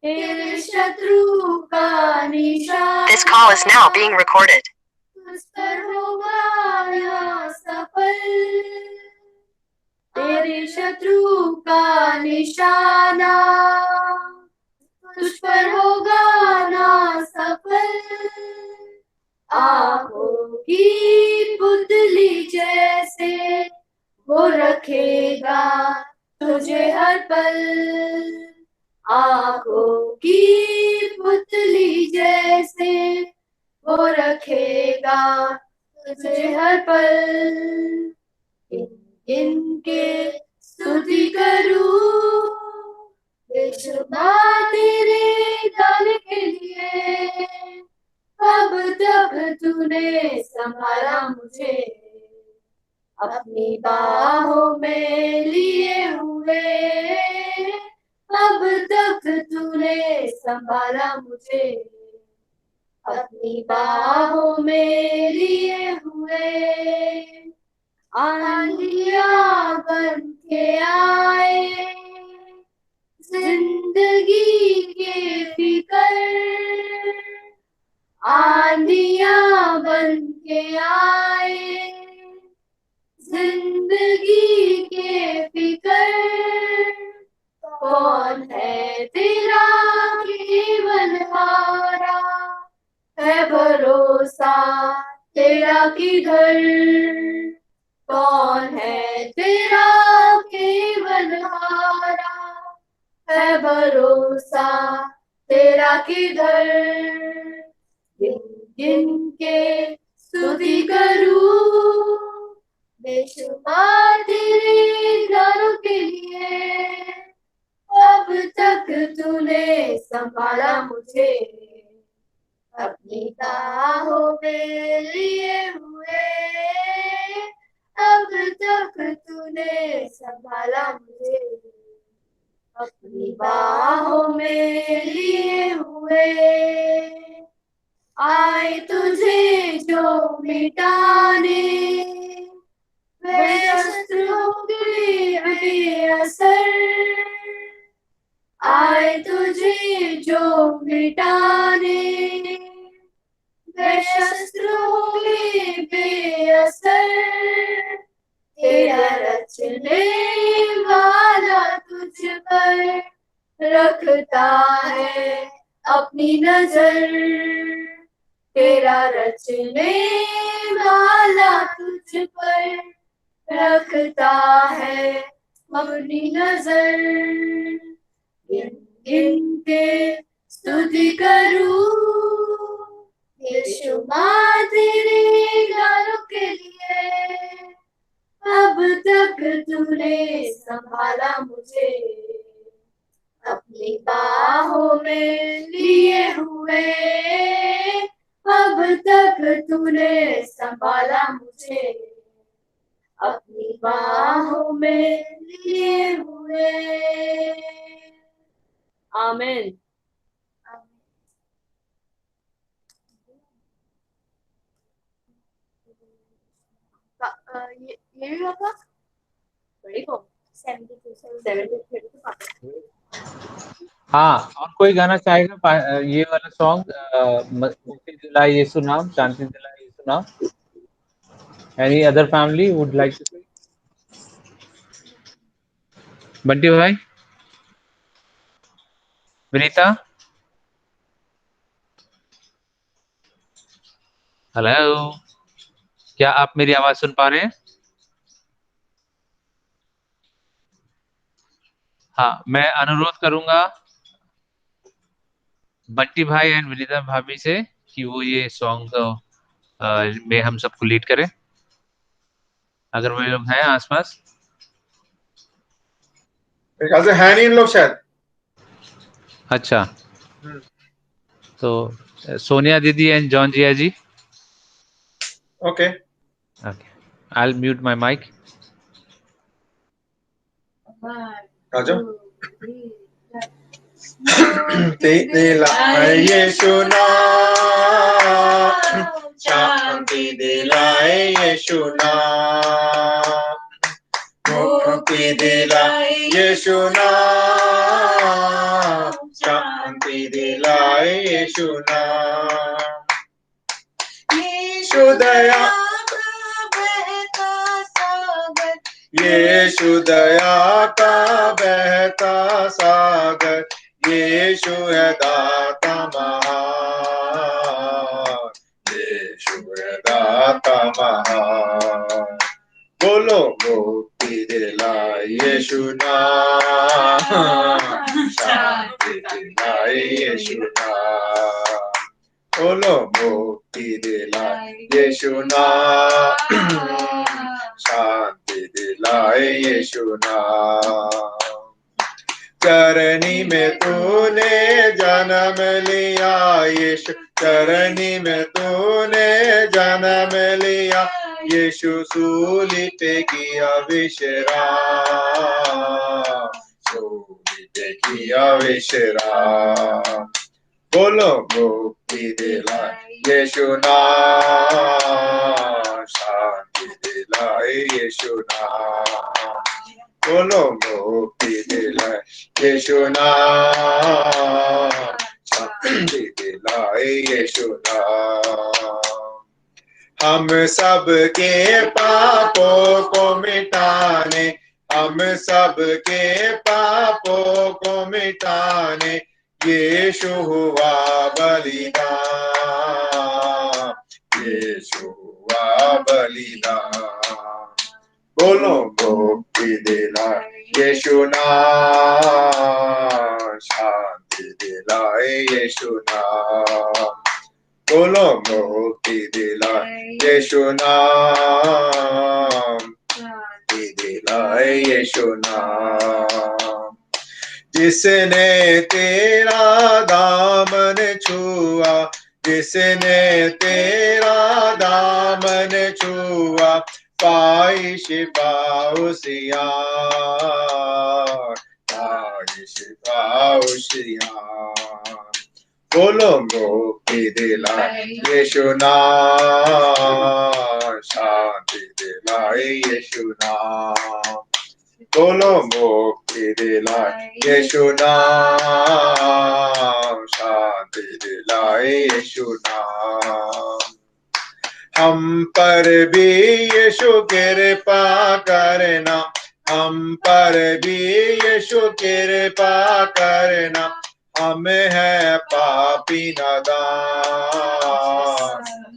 तेरे शत्रु का निशाना This call is now being recorded. तुझ पर होगा यह सफल, तेरे शत्रु का निशाना तुझ पर होगा ना सफल। आंखों की पुतली जैसे वो रखेगा तुझे हर पल, आंखों की पुतली जैसे वो रखेगा तुझे हर पल। इनके स्तुति करूं बेशुमार तेरे गाने के लिए, कब तक तूने संभाला मुझे अपनी बाहों में लिए हुए, कब तक तूने संभाला मुझे अपनी बाहों में लिए हुए। आंधियां बन के आए जिंदगी के फिकर, आंधियां बन के आए जिंदगी के फिकर। कौन है तेरा केवलहारा, है भरोसा तेरा किधर। कौन है तेरा केवलहारा, है भरोसा तेरा किधर। गिन गिन के स्तुति करूं बेशुमार तेरे गानों के लिए, अब तक तूने संभाला मुझे अपनी बाहों में लिए हुए, अब तक तूने संभाला मुझे अपनी बाहों में लिए हुए। आए तुझे जो मिटाने वे शस्त्र होंगे बेअसर, आए तुझे जो मिटाने वे शस्त्र होंगे बेअसर। तेरा रचने वाला तुझ पर रखता है अपनी नजर, तेरा रचने वाला तुझ पर रखता है अपनी नजर। गिन गिन के स्तुति करूं बेशुमार तेरे गानों के लिए, अब तक तूने संभाला मुझे अपनी बाहों में लिए हुए, अब तक तूने संभाला मुझे अपनी बाहों में लिए हुए। आमीन। ये भी होगा बड़ी को 72 हाँ, और कोई गाना चाहेगा ये वाला सॉन्ग, मुक्ति दिलाए यीशु नाम, शांति दिलाए यीशु नाम? Any other family would like to sing? Bunty भाई, विनीता, हेलो, क्या आप मेरी आवाज सुन पा रहे हैं? हाँ, मैं अनुरोध करूंगा बंटी भाई एंड विनीता भाभी से कि वो ये सॉन्ग में हम सबको लीड करें, अगर वो लोग हैं आसपास। ख्याल से है नहीं इन लोग शायद। अच्छा, तो सोनिया दीदी and John Jiya ji. Okay okay, I will mute my mic. आजा। दिलाए यीशु नाम, शांति दिलाए यीशु नाम, मुक्ति दिलाए यीशु नाम, शांति दिलाए यीशु नाम। यीशु दया बहता सागर, यीशु दया का बहता सागर, यीशु है दाता महान, यीशु है दाता महान। बोलो मुक्ति दिलाए यीशु नाम, शांति दिलाए यीशु नाम। बोलो मुक्ति दिलाए यीशु नाम, शांति दिलाए यीशु नाम। चरनी में तूने जन्म लिया यीशु, चरनी में तूने जन्म लिया यीशु, सूली पे किया विश्राम, सूली पे किया विश्राम। बोलो मुक्ति दिलाए यीशु नाम, शांति दिलाए यीशु नाम। बोलो मुक्ति दिलाए यीशु नाम, शांति दिलाए यीशु नाम। हम सब के पापों को मिटाने, हम सब के पापों को मिटाने यीशु हुआ बलिदान, यीशु हुआ बलिदान। बोलो मुक्ति दिलाए यीशु नाम, शांति दिलाए यीशु नाम। बोलो मुक्ति दिलाए यीशु नाम, शांति दिलाए यीशु नाम। जिसने तेरा दामन छुआ, जिसने तेरा दामन छुआ पाई शिफा उसियान, पाई शिफा उसियान। बोलो मुक्ति दिलाए यीशु नाम, शांति दिलाए यीशु नाम। बोलो मुक्ति दिलाए यीशु नाम, शांति दिलाए यीशु नाम। हम पर भी यीशु कृपा करना, हम पर भी यीशु कृपा करना, हम है पापी नादान,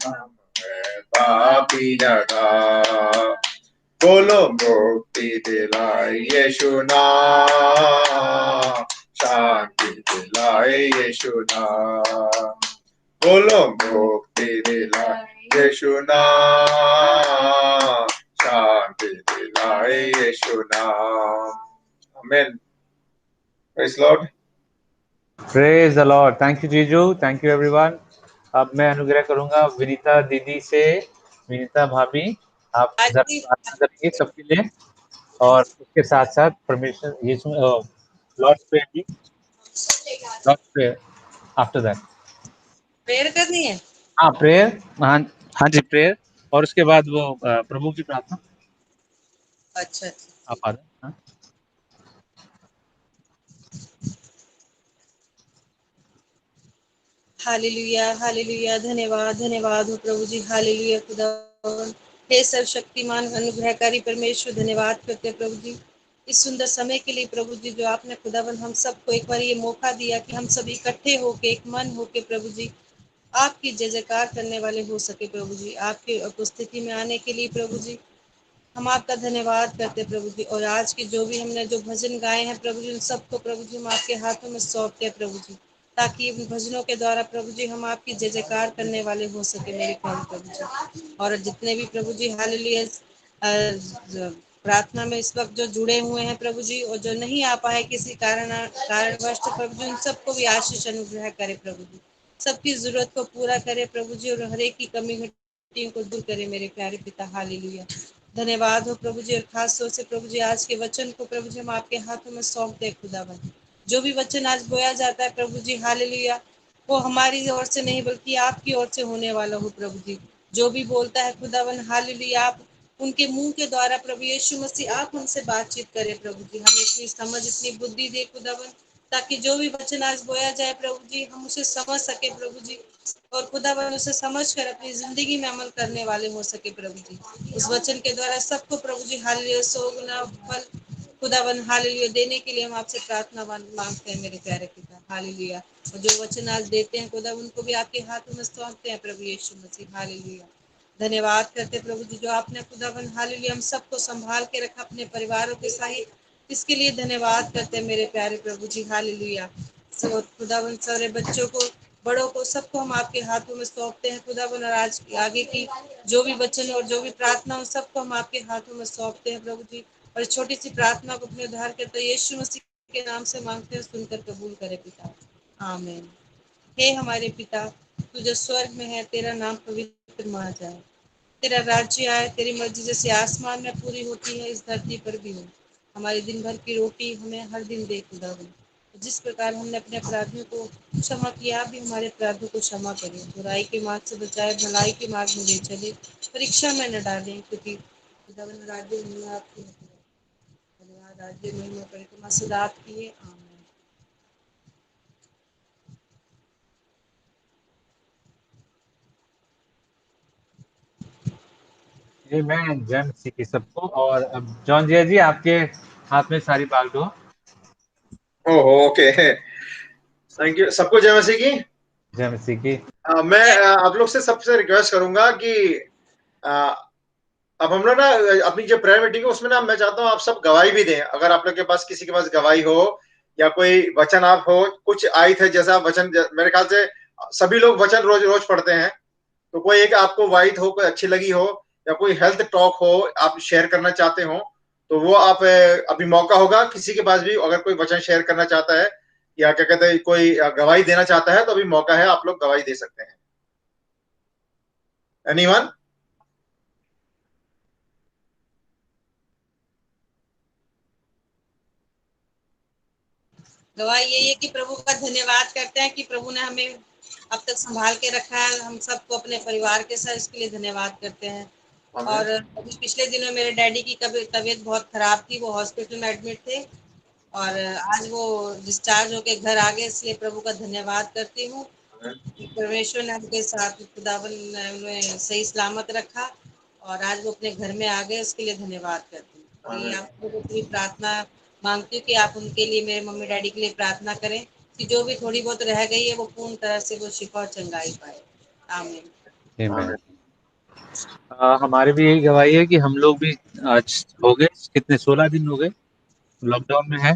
हम है पापी नादान। बोलो मुक्ति दिलाए यीशु नाम, शांति दिलाए यीशु नाम। बोलो मुक्ति दिलाए यीशु नाम, शांति दिलाए यीशु नाम। आमीन। Praise Lord. Praise the Lord. Thank you जीजू, थैंक यू एवरीवन। अब मैं अनुग्रह करूंगा विनीता दीदी से। विनीता भाभी, आप जरा प्रार्थना करेंगे सबके लिए, और उसके साथ साथ परमेश्वर यीशु लॉर्ड प्रेयर भी, Lord prayer after that. Prayer करनी है? हाँ प्रेयर, हाँ जी प्रेयर, और उसके बाद वो प्रभु की प्रार्थना। अच्छा आप आ जाए। हाँ। Hallelujah, hallelujah. धन्यवाद, धन्यवाद हो प्रभु जी। हालेलुया खुदावन। हे सर्वशक्तिमान अनुग्रहकारी परमेश्वर, धन्यवाद करते हैं प्रभु जी इस सुंदर समय के लिए प्रभु जी, जो आपने खुदावन हम सबको एक बार ये मौका दिया कि हम सब इकट्ठे होके एक मन होके प्रभु जी आपकी जय जयकार करने वाले हो सके प्रभु जी। आपकी उपस्थिति में आने के लिए प्रभु जी हम आपका धन्यवाद करते प्रभु जी। और आज की जो भी हमने जो भजन गाए हैं प्रभु जी, उन सबको प्रभु जी हम आपके हाथों में सौंपते हैं प्रभु जी, ताकि इन भजनों के द्वारा प्रभु जी हम आपकी जय जयकार करने वाले हो सके मेरे प्रभु जी। और जितने भी प्रभु जी हालेलुया प्रार्थना में इस वक्त जो जुड़े हुए हैं प्रभु जी, और जो नहीं आ पाए किसी कारणवश प्रभु जी, उन सबको भी आशीष अनुग्रह करे प्रभु जी। सबकी जरूरत को पूरा करे प्रभु जी, और हर एक की कमी घटियों को दूर करे मेरे प्यारे पिता। हालेलुया। धन्यवाद हो प्रभु जी। और खास तौर से प्रभु जी आज के वचन को प्रभु जी हम आपके हाथों में सौंपते हैं खुदावन। जो भी वचन आज बोया जाता है प्रभु जी हालेलुया, वो हमारी ओर से नहीं बल्कि आपकी ओर से होने वाला हो प्रभु जी। जो भी बोलता है खुदावन हालेलुया, आप उनके मुंह के द्वारा प्रभु यीशु मसीह आप हमसे बातचीत करें प्रभु जी। हमें इतनी समझ इतनी बुद्धि दे खुदावन, ताकि जो भी वचन आज बोया जाए प्रभु जी, हम उसे समझ सके प्रभु जी, और खुदावन उसे समझ कर अपनी जिंदगी में अमल करने वाले हो सके प्रभु जी। उस वचन के द्वारा सबको प्रभु जी हालेलुया 100 गुना फल खुदावन हालेलुया देने के लिए हम आपसे प्रार्थना मांगते हैं मेरे प्यारे पिता। हालेलुया। और जो वचन आज देते हैं खुदा, उनको भी आपके हाथों में सौंपते हैं प्रभु यीशु मसीह। हालेलुया। धन्यवाद करते प्रभु जी, जो आपने खुदावन हालेलुया हम सबको संभाल के रखा अपने परिवारों के सहित, इसके लिए धन्यवाद करते हैं मेरे प्यारे प्रभु जी। हालेलुया। खुदावन सारे बच्चों को, बड़ों को, सबको हम आपके हाथों में सौंपते हैं खुदावन, और आज आगे की जो भी वचन और जो भी प्रार्थना हो सबको हम आपके हाथों में सौंपते हैं प्रभु जी। और छोटी सी प्रार्थना को अपने उद्धार करते यीशु मसीह के नाम से मांगते हैं, सुनकर कबूल करे पिता। आमीन। हे हमारे पिता, तू जो स्वर्ग में है, तेरा नाम पवित्र माना जाए, तेरा राज्य आए, तेरी मर्जी जैसे आसमान में पूरी होती है इस धरती पर भी हो। हमारे दिन भर की रोटी हमें हर दिन दे खुदावन, जिस प्रकार हमने अपने अपराधियों को क्षमा किया, आप भी हमारे अपराधों को क्षमा करें। बुराई के मार्ग से बचाए, भलाई के मार्ग में ले चले, परीक्षा में न डालें, क्योंकि खुदावन राज्य महिमा आपकी है। धन्यवाद। राज्य महिमा परिक्रमा सदा आपकी है। आमीन। जी मैं जय मसीह की सबको। और अब जॉन जिया जी, आपके हाथ में सारी बागडोर। ओहो, ओके, थैंक यू। सबको जय मसीह की। जय मसीह की। मैं आप लोग से सबसे रिक्वेस्ट करूंगा कि अब हम लोग ना अपनी जो प्रेयर मीटिंग है उसमें ना मैं चाहता हूँ आप सब गवाही भी दें। अगर आप लोग के पास किसी के पास गवाही हो या कोई वचन आप हो, कुछ आयत है जैसा वचन, मेरे ख्याल से सभी लोग वचन रोज रोज पढ़ते हैं, तो कोई एक आपको वाइट हो, कोई अच्छी लगी हो, या कोई हेल्थ टॉक हो आप शेयर करना चाहते हो, तो वो आप अभी मौका होगा। किसी के पास भी अगर कोई वचन शेयर करना चाहता है या क्या कहते हैं कोई गवाही देना चाहता है, तो अभी मौका है, आप लोग गवाही दे सकते हैं। एनीवन? गवाही यही है कि प्रभु का धन्यवाद करते हैं कि प्रभु ने हमें अब तक संभाल के रखा है, हम सबको अपने परिवार के साथ, इसके लिए धन्यवाद करते हैं। और अभी पिछले दिनों मेरे डैडी की तबीयत बहुत खराब थी, वो हॉस्पिटल में एडमिट थे, और आज वो डिस्चार्ज होके घर आ गए, इसलिए प्रभु का धन्यवाद करती हूँ। परमेश्वर ने उनके साथ, खुदावन ने उन्हें सही सलामत रखा, और आज वो अपने घर में आ गए, उसके लिए धन्यवाद करती हूँ। और ये आप लोगों से भी प्रार्थना मांगती हूँ कि आप उनके लिए, मेरे मम्मी डैडी के लिए प्रार्थना करें कि जो भी थोड़ी बहुत रह गई है वो पूर्ण तरह से वो शिफा और चंगाई पाए। आमीन। आमीन। हमारी भी यही गवाही है कि हम लोग भी आज हो गए कितने 16 दिन हो गए लॉकडाउन में है,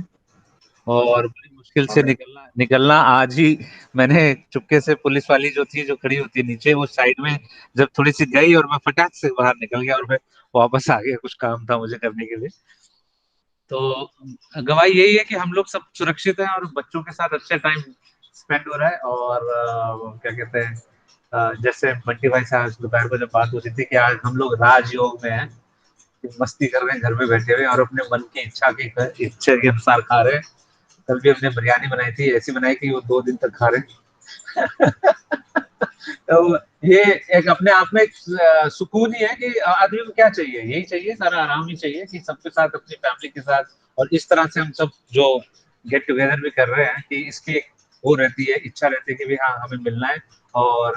और बड़ी मुश्किल से निकलना आज ही मैंने चुपके से, पुलिस वाली जो थी जो खड़ी होती है नीचे, वो साइड में जब थोड़ी सी गई और मैं फटाक से बाहर निकल गया और मैं वापस आ गया, कुछ काम था मुझे करने के लिए। तो गवाही यही है कि हम लोग सब सुरक्षित हैं और बच्चों के साथ अच्छा टाइम स्पेंड हो रहा है। और क्या कहते हैं, जैसे बंटी भाई साहब दोपहर को जब बात हो रही थी कि आज हम लोग राजयोग में हैं, मस्ती कर रहे हैं घर में बैठे हुए और अपने मन की इच्छा के अनुसार खा रहे हैं। कल भी हमने बिरयानी बनाई थी, ऐसी बनाई कि वो 2 दिन तक खा रहे हैं। तो ये एक अपने आप में एक सुकून ही है कि आदमी को क्या चाहिए, यही चाहिए, सारा आराम ही चाहिए कि सबके साथ, अपनी फैमिली के साथ। और इस तरह से हम सब जो गेट टुगेदर भी कर रहे हैं कि इसकी वो रहती है, इच्छा रहती है कि भी हाँ हमें मिलना है, और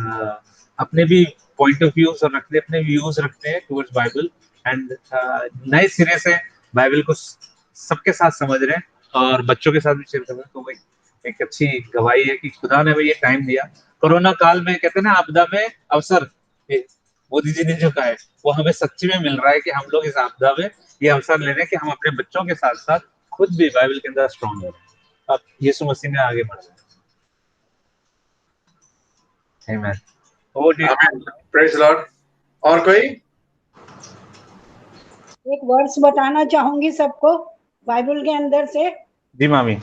अपने भी पॉइंट ऑफ व्यूज और रखते, अपने व्यूज रखते हैं टुवर्ड्स बाइबल, एंड नए सिरे से बाइबल को सबके साथ समझ रहे हैं और बच्चों के साथ भी शेयर कर रहे हैं। तो वही एक अच्छी गवाही है कि खुदा ने हमें ये टाइम दिया कोरोना काल में। कहते हैं ना, आपदा में अवसर, मोदी जी ने जो कहा है वो हमें सच्ची में मिल रहा है कि हम लोग इस आपदा में ये अवसर ले रहे हैं कि हम अपने बच्चों के साथ साथ खुद भी बाइबल के अंदर स्ट्रॉन्ग हो रहे हैं। अब यीशु मसीह में आगे बढ़ रहे हैं। आमीन। Praise Lord. और कोई? एक वर्ड्स बताना चाहूंगी सबको बाइबल के अंदर से। जी मामी।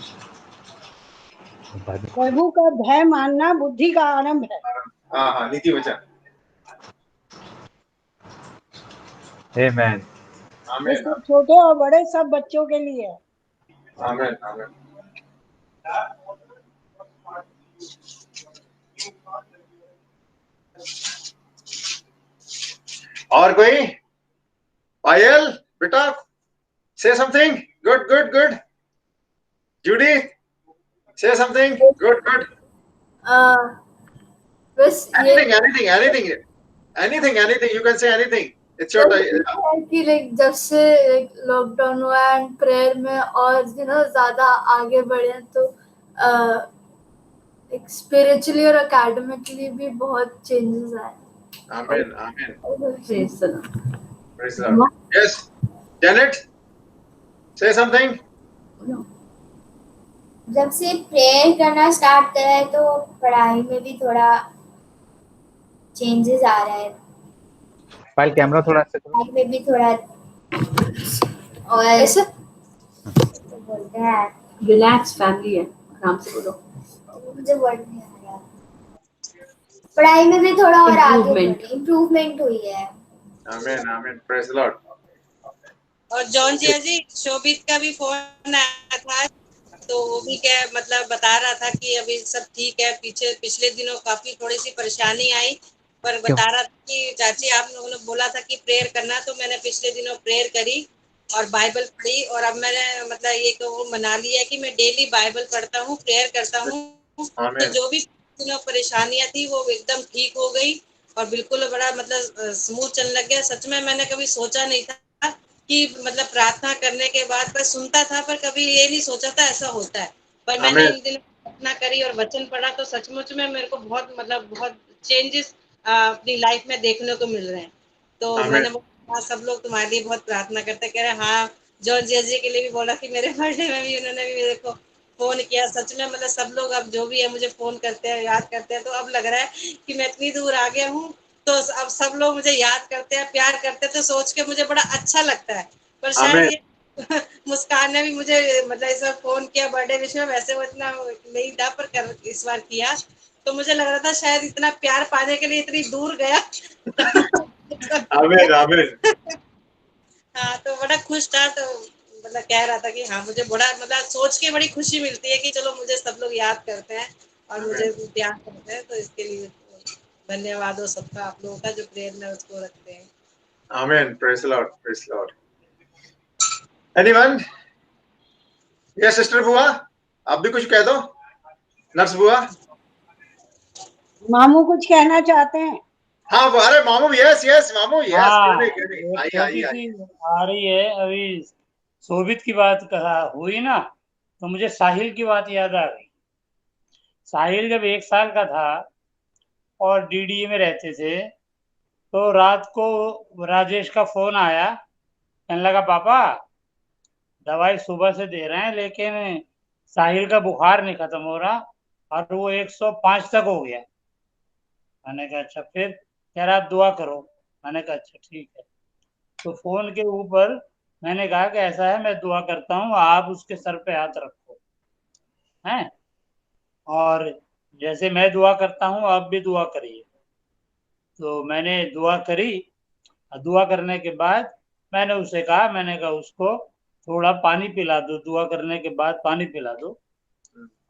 प्रभु का भय मानना बुद्धि का आरंभ है। हाँ हाँ, नीति वचन। आमीन। आमीन। सब छोटे और बड़े सब बच्चों के लिए। आमीन। आमीन। और कोई? पायल बेटा, say something. Good good good. Judy? Say something. Good, good. बस ये Anything. You can say anything. It's your time. है कि लाइक जब से लॉकडाउन हुआ एंड प्रेयर में और ज्यादा आगे बढ़े हैं, तो स्पिरिचुअली और एकेडमिकली भी बहुत चेंजेस आए. Amen. Amen. Praise the Lord. Praise the Lord. Yes. Janet, say something. जब से प्रेयर करना स्टार्ट करा है तो पढ़ाई में भी थोड़ा चेंजेस आ रहा है. फाइल कैमरा थोड़ा से पढ़ाई में भी थोड़ा और ऐसे बोलते हैं रिलैक्स फैमिली है, आराम से बोलो. मुझे वर्ड नहीं आ रहा. पढ़ाई में भी थोड़ा और आगे इम्प्रूवमेंट हुई है. Amen. Amen. Praise the Lord. और जॉन जी शोभित का भी फोन आया था, तो वो भी क्या मतलब बता रहा था कि अभी सब ठीक है. पिछले दिनों काफी थोड़ी सी परेशानी आई, पर बता रहा था कि चाची आप लोगों ने बोला था कि प्रेयर करना, तो मैंने पिछले दिनों प्रेयर करी और बाइबल पढ़ी, और अब मैंने मतलब ये वो मना लिया कि मैं डेली बाइबल पढ़ता हूँ, प्रेयर करता हूँ. तो जो भी दिनों परेशानियां थी वो एकदम ठीक हो गई और बिल्कुल बड़ा मतलब स्मूथ चलने लग गया. सच में मैंने कभी सोचा नहीं था कि मतलब प्रार्थना करने के बाद पर सुनता था, पर कभी ये नहीं सोचा था ऐसा होता है. पर मैंने इन दिनों प्रार्थना करी और वचन पढ़ा तो सचमुच में मेरे को बहुत चेंजेस अपनी लाइफ में देखने को मिल रहे हैं. तो मैंने सब लोग तुम्हारे लिए बहुत प्रार्थना करते. कह रहे हाँ, जॉन जी के लिए भी बोला कि मेरे बर्थडे में भी उन्होंने भी मेरे को फोन किया. सच में मतलब सब लोग अब जो भी है मुझे फोन करते हैं, याद करते हैं. तो अब लग रहा है कि मैं इतनी दूर आ गया हूँ तो अब सब लोग मुझे याद करते हैं, प्यार करते हैं, तो सोच के मुझे बड़ा अच्छा लगता है. पर शायद ये मुस्कान ने भी मुझे मतलब इस बार फोन किया बर्थडे विश में. वैसे वो इतना नहीं था, पर इस बार किया तो मुझे लग रहा था शायद इतना प्यार पाने के लिए इतनी दूर गया. आमीन आमीन. हाँ, तो बड़ा खुश था. तो मतलब कह रहा था कि हाँ मुझे बड़ा मतलब सोच के बड़ी खुशी मिलती है कि चलो मुझे सब लोग याद करते हैं और मुझे प्यार करते हैं. तो इसके लिए धन्यवाद हो सबका, आप लोगों का जो प्रेयर में उसको रखते हैं. आमीन. Praise the Lord. Praise the Lord. Anyone? Yes sister बुआ, आप भी कुछ कह दो. नर्स बुआ. मामू कुछ कहना चाहते हैं. हाँ अरे मामू. यस मामू. यस आई आ रही है. अभी शोभित की बात कहा हुई ना, तो मुझे साहिल की बात याद आ गई. साहिल जब 1 साल का था और डीडीए में रहते थे, तो रात को राजेश का फोन आया. कहने लगा पापा दवाई सुबह से दे रहे हैं लेकिन साहिल का बुखार नहीं खत्म हो रहा और वो 105 तक हो गया. मैंने कहा अच्छा. फिर कह रहा आप दुआ करो. मैंने कहा अच्छा ठीक है. तो फोन के ऊपर मैंने कहा कि ऐसा है, मैं दुआ करता हूँ, आप उसके सर पे हाथ रखो हैं, और जैसे मैं दुआ करता हूँ आप भी दुआ करिए. तो मैंने दुआ करी. दुआ करने के बाद मैंने उसे कहा, मैंने कहा उसको थोड़ा पानी पिला दो, दुआ करने के बाद पानी पिला दो,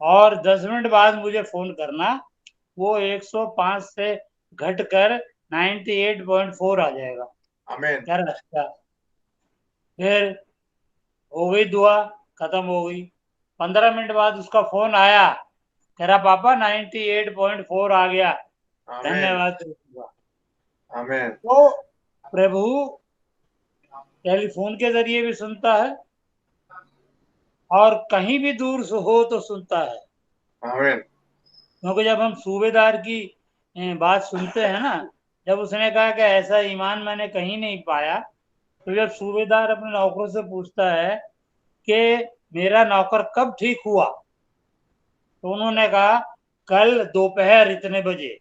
और 10 मिनट बाद मुझे फोन करना. वो 105 से घटकर 98.4 आ जाएगा. आमीन. क्या रास्ता. फिर हो गई दुआ, खत्म हो गई. 15 मिनट बाद उसका फोन आया, कह रहा पापा 98.4 आ गया. धन्यवाद. आमीन. तो प्रभु टेलीफोन के जरिए भी सुनता है और कहीं भी दूर से हो तो सुनता है. आमीन. क्योंकि जब हम सूबेदार की बात सुनते हैं ना, जब उसने कहा कि ऐसा ईमान मैंने कहीं नहीं पाया, तो जब सूबेदार अपने नौकरों से पूछता है कि मेरा नौकर कब ठीक हुआ, तो उन्होंने कहा कल दोपहर इतने बजे.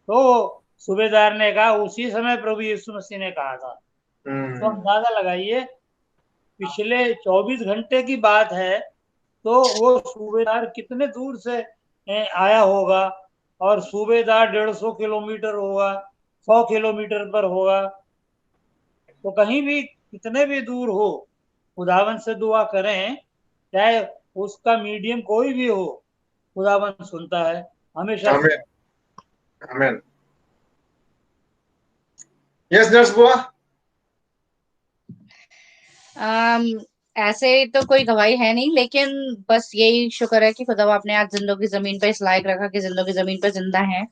तो सूबेदार ने कहा उसी समय प्रभु यीशु मसीह ने कहा था. तो अंदाजा लगाइए पिछले 24 घंटे की बात है, तो वो सूबेदार कितने दूर से आया होगा. और सूबेदार 150 किलोमीटर होगा, 100 किलोमीटर पर होगा. तो कहीं भी कितने भी दूर हो, खुदावन से दुआ करें, चाहे उसका मीडियम कोई भी हो, खुदावन सुनता है हमेशा. आमीन. आमीन. यस नर्स बुआ. ऐसे तो कोई गवाही है नहीं, लेकिन बस यही शुक्र है कि खुदा आपने आज जिंदगी जमीन पे इस लायक रखा कि जिंदगी जमीन पे जिंदा है,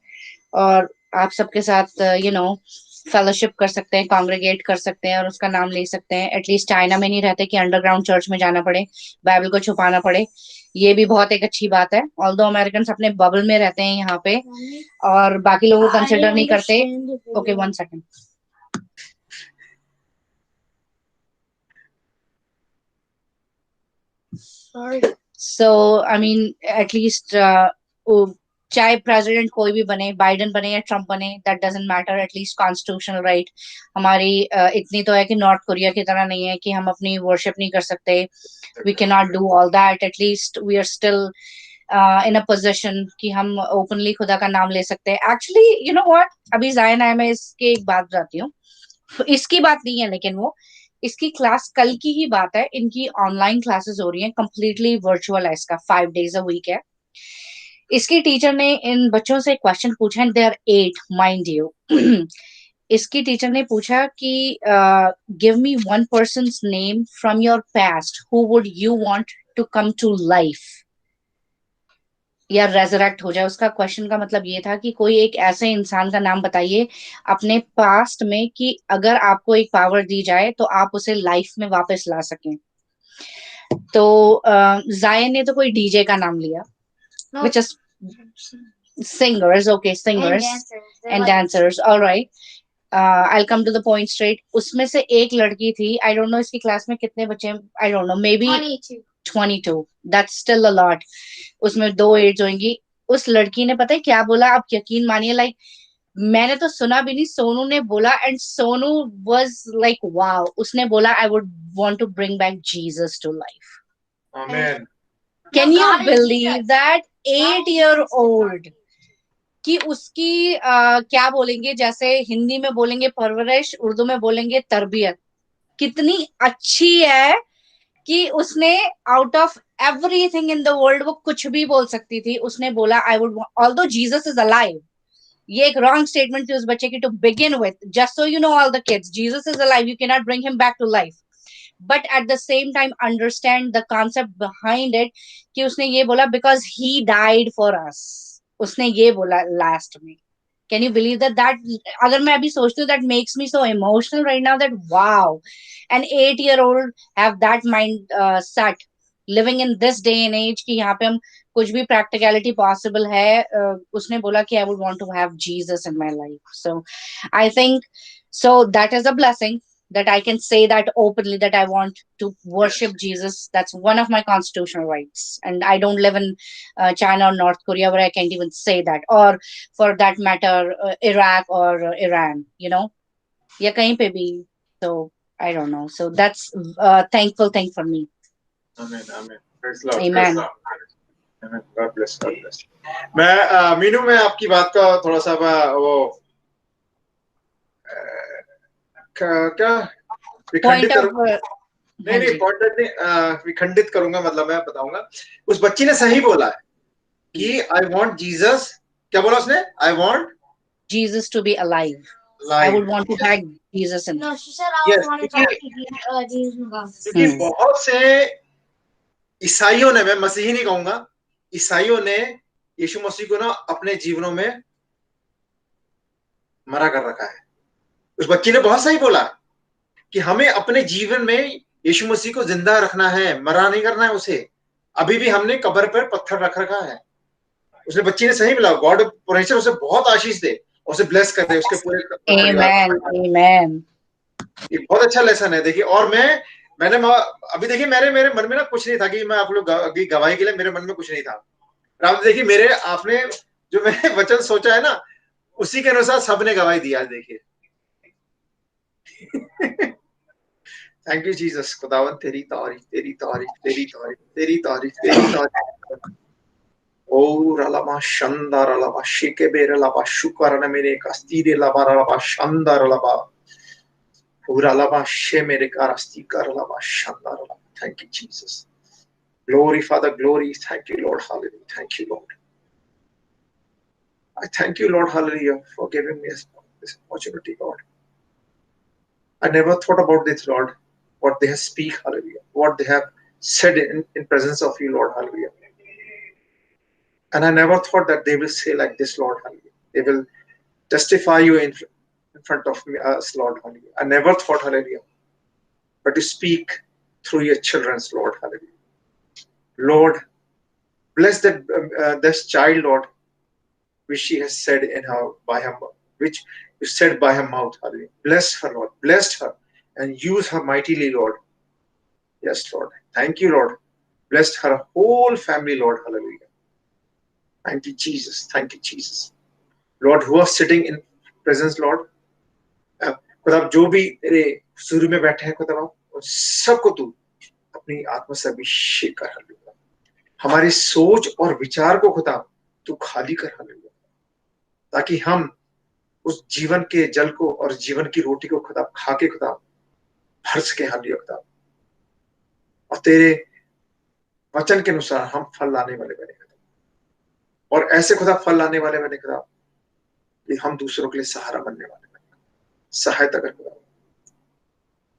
और आप सबके साथ फेलोशिप कर सकते हैं, कांग्रेगेट कर सकते हैं और उसका नाम ले सकते हैं। एटलीस्ट चाइना में नहीं रहते कि अंडरग्राउंड चर्च में जाना पड़े, बाइबल को छुपाना पड़े। ये भी बहुत एक अच्छी बात है। ऑल्दो अमेरिकन अपने बबल में रहते हैं यहाँ पे और बाकी लोगों को कंसिडर नहीं करते। Okay, 1 second. So, I mean, at least चाहे प्रेसिडेंट कोई भी बने, बाइडेन बने या ट्रम्प बने, that doesn't matter. At least constitutional right हमारी इतनी तो है कि नॉर्थ कोरिया की तरह नहीं है कि हम अपनी वर्शिप नहीं कर सकते। We can not do all that. At least we are still in a position कि हम ओपनली खुदा का नाम ले सकते हैं। एक्चुअली यू नो व्हाट, अभी जायन आया, मैं इसके एक बात बताती हूँ। इसकी बात नहीं है, लेकिन वो इसकी क्लास कल की ही बात है। इनकी ऑनलाइन क्लासेस हो रही हैं, कंप्लीटली वर्चुअल है, इसका 5 days a week है। इसकी टीचर ने इन बच्चों से क्वेश्चन पूछा, and they are 8 mind you. इसकी टीचर ने पूछा कि give me one person's name from your past who would you want to come to life या रेजरेक्ट हो जाए। उसका क्वेश्चन का मतलब ये था कि कोई एक ऐसे इंसान का नाम बताइए अपने पास्ट में कि अगर आपको एक पावर दी जाए तो आप उसे लाइफ में वापस ला सकें। तो जायन ने तो कोई डीजे का नाम लिया, which is singers, okay, singers and dancers, all right. I'll come to the point straight. उसमें से एक लड़की थी, I don't know इसकी क्लास में कितने बच्चे, I don't know, maybe 22. That's still a lot. उसमें 2 एज होंगी। उस लड़की ने पता है क्या बोला, आप यकीन मानिए, लाइक मैंने तो सुना भी नहीं, सोनू ने बोला, and Sonu was like wow. उसने बोला I would want to bring back Jesus to life. आमीन। Can you believe that 8-year-old कि उसकी क्या बोलेंगे, जैसे हिंदी में बोलेंगे परवरिश, उर्दू में बोलेंगे तरबियत, कितनी अच्छी है कि उसने out of everything in the world वो कुछ भी बोल सकती थी। उसने बोला I would, although Jesus is alive. ये एक रॉन्ग स्टेटमेंट थी उस बच्चे की to begin with, just so you know all the kids, Jesus is alive, you can not bring him back to life, but at the same time understand the concept behind it कि उसने ये बोला because he died for us. उसने ये बोला last में। Can you believe that? अगर मैं अभी सोचती हूँ, that makes me so emotional right now that wow, an 8-year-old have that mind set living in this day and age कि यहाँ पे हम कुछ भी practicality possible है। उसने बोला कि I would want to have Jesus in my life. So I think so that is a blessing that I can say that openly that I want to worship Jesus. That's one of my constitutional rights, and I don't live in China or North Korea where I can't even say that, or for that matter Iraq or Iran, you know, या कहीं पे भी। So I don't know, so that's thankful thing for me. Amen, amen. Praise Lord. Amen. Amen. God bless, God bless. मैं मीनू, मैं आपकी बात का थोड़ा सा वो क्या विखंडित करूंगा। नहीं पॉइंट नहीं, विखंडित करूंगा, मतलब मैं बताऊंगा। उस बच्ची ने सही बोला है कि आई वांट जीसस, क्या बोला उसने, I want Jesus to be alive. I would want to have Jesus in. No, she said I would want to talk to Jesus. क्योंकि बहुत से ईसाइयों ने, मैं मसीही नहीं कहूंगा, ईसाइयों ने यीशु मसीह को ना अपने जीवनों में मरा कर रखा है। उस बच्ची ने बहुत सही बोला कि हमें अपने जीवन में यीशु मसीह को जिंदा रखना है, मरा नहीं करना है उसे। अभी भी हमने कब्र पर पत्थर रख रखा है। उसने बच्ची ने सही बोला। गॉड परमेश्वर उसे बहुत आशीष दे, उसे ब्लेस कर दे, उसके पूरे Amen, amen. ये बहुत अच्छा लेसन है। देखिए, और मैंने अभी देखिए, मेरे मन में ना कुछ नहीं था कि मैं आप लोग गवाही के लिए, मेरे मन में कुछ नहीं था। आप देखिए, मेरे आपने जो मैंने वचन सोचा है ना, उसी के अनुसार सबने गवाही दिया। देखिए, थैंक यू जीसस। खुदावन तेरी तारीफ, तेरी तारीफ, तेरी तारीफ, तेरी तारीफ, तेरी तारीफ। ओ रलामा शंदा रलामा शिके बेरलाबा शुकरन मेरे कस्तीरे लबा रलाबा शंदा रलाबा पूरा लबा शे मेरे कारस्ती कर लबा शंदा रलाबा। Thank you Jesus. Glory, Father, glory. Thank you, Lord. Hallelujah. Thank you, Lord. I thank you, Lord. Hallelujah, for giving me this opportunity, Lord. I never thought about this, Lord. what they have speak, hallelujah, what they have said in presence of you, Lord, hallelujah. And I never thought that they will say like this, Lord, hallelujah. They will testify you in front of me, us, Lord, hallelujah. I never thought, hallelujah, but to speak through your children's, Lord, hallelujah. Lord, bless this child, Lord, which she has said in her by her mouth, which you said by her mouth, hallelujah. Bless her, Lord, bless her, and use her mightily, Lord. Yes, Lord. Thank you, Lord. Bless her whole family, Lord, hallelujah. Thank you, Jesus. Thank you, Jesus. Lord, who are sitting in presence, Lord, खुदा जो भी तेरे शुरू में बैठे हैं खुदा उन सबको तू अपनी आत्मा से अभिषेक कर, हालेलुया। हमारी सोच और विचार को खुदा तू खाली कर, हालेलुया, ताकि हम उस जीवन के जल को और जीवन की रोटी को खुदा खा के खुदा भर सके, हालेलुया खुदा, और तेरे वचन के अनुसार हम फल लाने वाले बने खुदा, और ऐसे खुदा फल लाने वाले बने खुदा कि हम दूसरों के लिए सहारा बनने वाले बने। सहायता कर खुदा,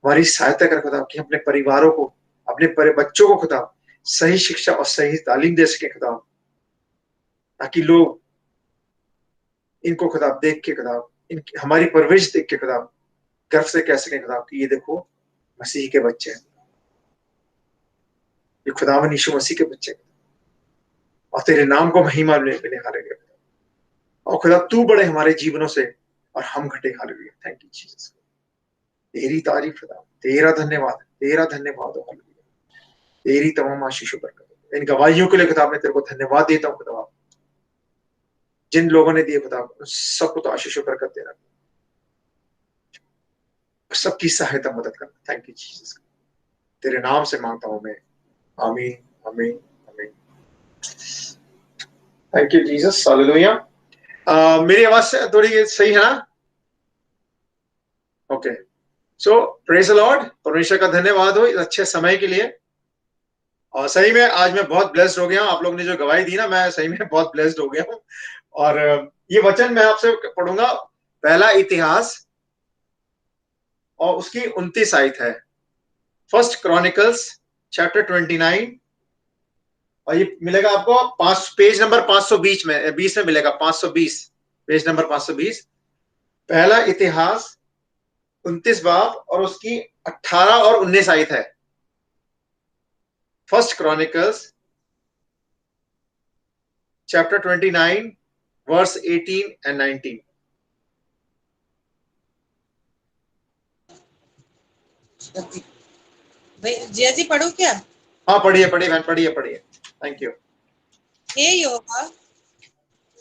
हमारी सहायता कर खुदा कि अपने परिवारों को, अपने बच्चों को खुदा सही शिक्षा और सही तालीम दे सके खुदा, ताकि लोग इनको खुदा देख के खुदा, हमारी परवरिश देख के खुदा गर्व से कह सके खुदा कि ये देखो मसीह के बच्चे हैं, ये खुदावन यीशु मसीह के बच्चे हैं, और तेरे नाम को महिमा मिले, हालेलुया। और खुदा तू बड़े हमारे जीवनों से और हम घटे, हालेलुया। Thank you Jesus. तेरी तारीफ खुदा, तेरा धन्यवाद, तेरा धन्यवाद, हालेलुया। तेरी तमाम आशीषों पर इन गवाहियों के लिए खुदा मैं तेरे को धन्यवाद देता हूँ खुदा, जिन लोगों ने दिए खुदा सबको तो आशीषों पर करते रहा, सबकी सहायता मदद करना। Thank you Jesus. तेरे नाम से मांगता हूं मैं, आमीन, आमीन, आमीन। Thank you Jesus, hallelujah. मेरी आवाज थोड़ी सही है ना? Okay, so praise the Lord. परमेश्वर का धन्यवाद हो इस अच्छे समय के लिए। और सही में आज मैं बहुत ब्लेस्ड हो गया हूं, आप लोग ने जो गवाही दी ना, मैं सही में बहुत ब्लेस्ड हो गया हूं। और ये वचन मैं आपसे पढ़ूंगा, पहला इतिहास और उसकी 29 आयत है, फर्स्ट क्रॉनिकल्स चैप्टर 29, और ये मिलेगा आपको पेज नंबर 520 में, 20 में मिलेगा, 520, पेज नंबर 520। पहला इतिहास 29 बाब और उसकी 18 और 19 आयत है। First Chronicles chapter 29 verse 18 and 19। Jiya ji पढ़ो क्या? हाँ पढ़िए पढ़िए बहन, पढ़िए पढ़िए। Thank you. हे यहोवा,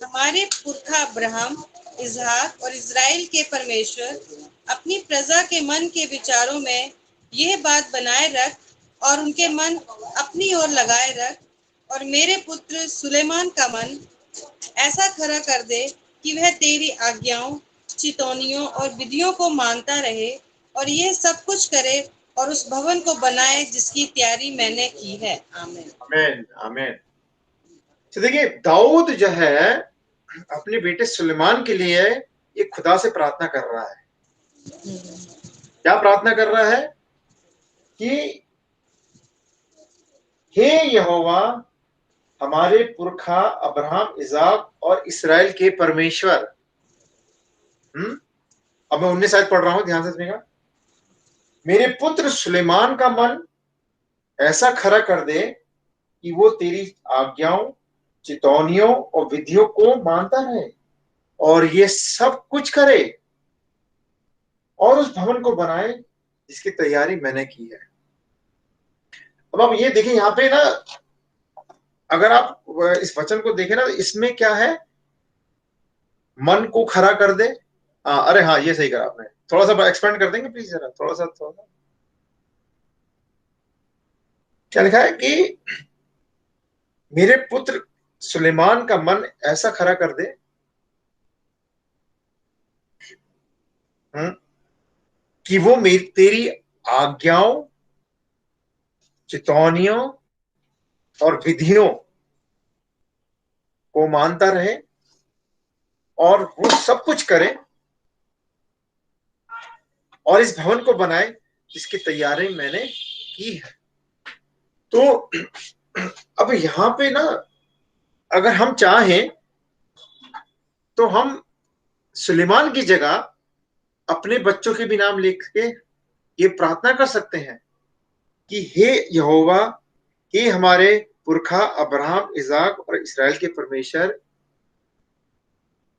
हमारे पुरखा अब्राहम, इसहाक और इजराइल के परमेश्वर, अपनी प्रजा के मन के विचारों में यह बात बनाए रख और उनके मन अपनी ओर लगाए रख, और मेरे पुत्र सुलेमान का मन ऐसा खरा कर दे कि वह तेरी आज्ञाओं, चितौनियों और विधियों को मानता रहे, और यह सब कुछ करे और उस भवन को बनाए जिसकी तैयारी मैंने की है। आमीन, आमीन, आमीन। तो देखिए, दाऊद जो है अपने बेटे सुलेमान के लिए ये खुदा से प्रार्थना कर रहा है। क्या प्रार्थना कर रहा है? कि हे यहोवा, हमारे पुरखा अब्राहम, इसाक और इस्राएल के परमेश्वर। अब मैं 19 आयत पढ़ रहा हूं, ध्यान से सुनिएगा। मेरे पुत्र सुलेमान का मन ऐसा खरा कर दे कि वो तेरी आज्ञाओं, चितौनियों और विधियों को मानता रहे, और ये सब कुछ करे और उस भवन को बनाए जिसकी तैयारी मैंने की है। अब आप ये देखिए, यहाँ पे ना अगर आप इस वचन को देखें ना, तो इसमें क्या है? मन को खरा कर दे। अरे हाँ, ये सही करा आपने। थोड़ा सा एक्सपेंड कर देंगे प्लीज जरा, थोड़ा सा। क्या लिखा है? कि मेरे पुत्र सुलेमान का मन ऐसा खरा कर दे कि वो तेरी आज्ञाओं, चितौनियों और विधियों को मानता रहे, और वो सब कुछ करे और इस भवन को बनाए जिसकी तैयारी मैंने की है। तो अब यहाँ पे ना अगर हम चाहें तो हम सुलेमान की जगह अपने बच्चों के भी नाम लिख के ये प्रार्थना कर सकते हैं कि हे यहोवा, हे हमारे पुरखा अब्राहम, इसाक और इस्राएल के परमेश्वर,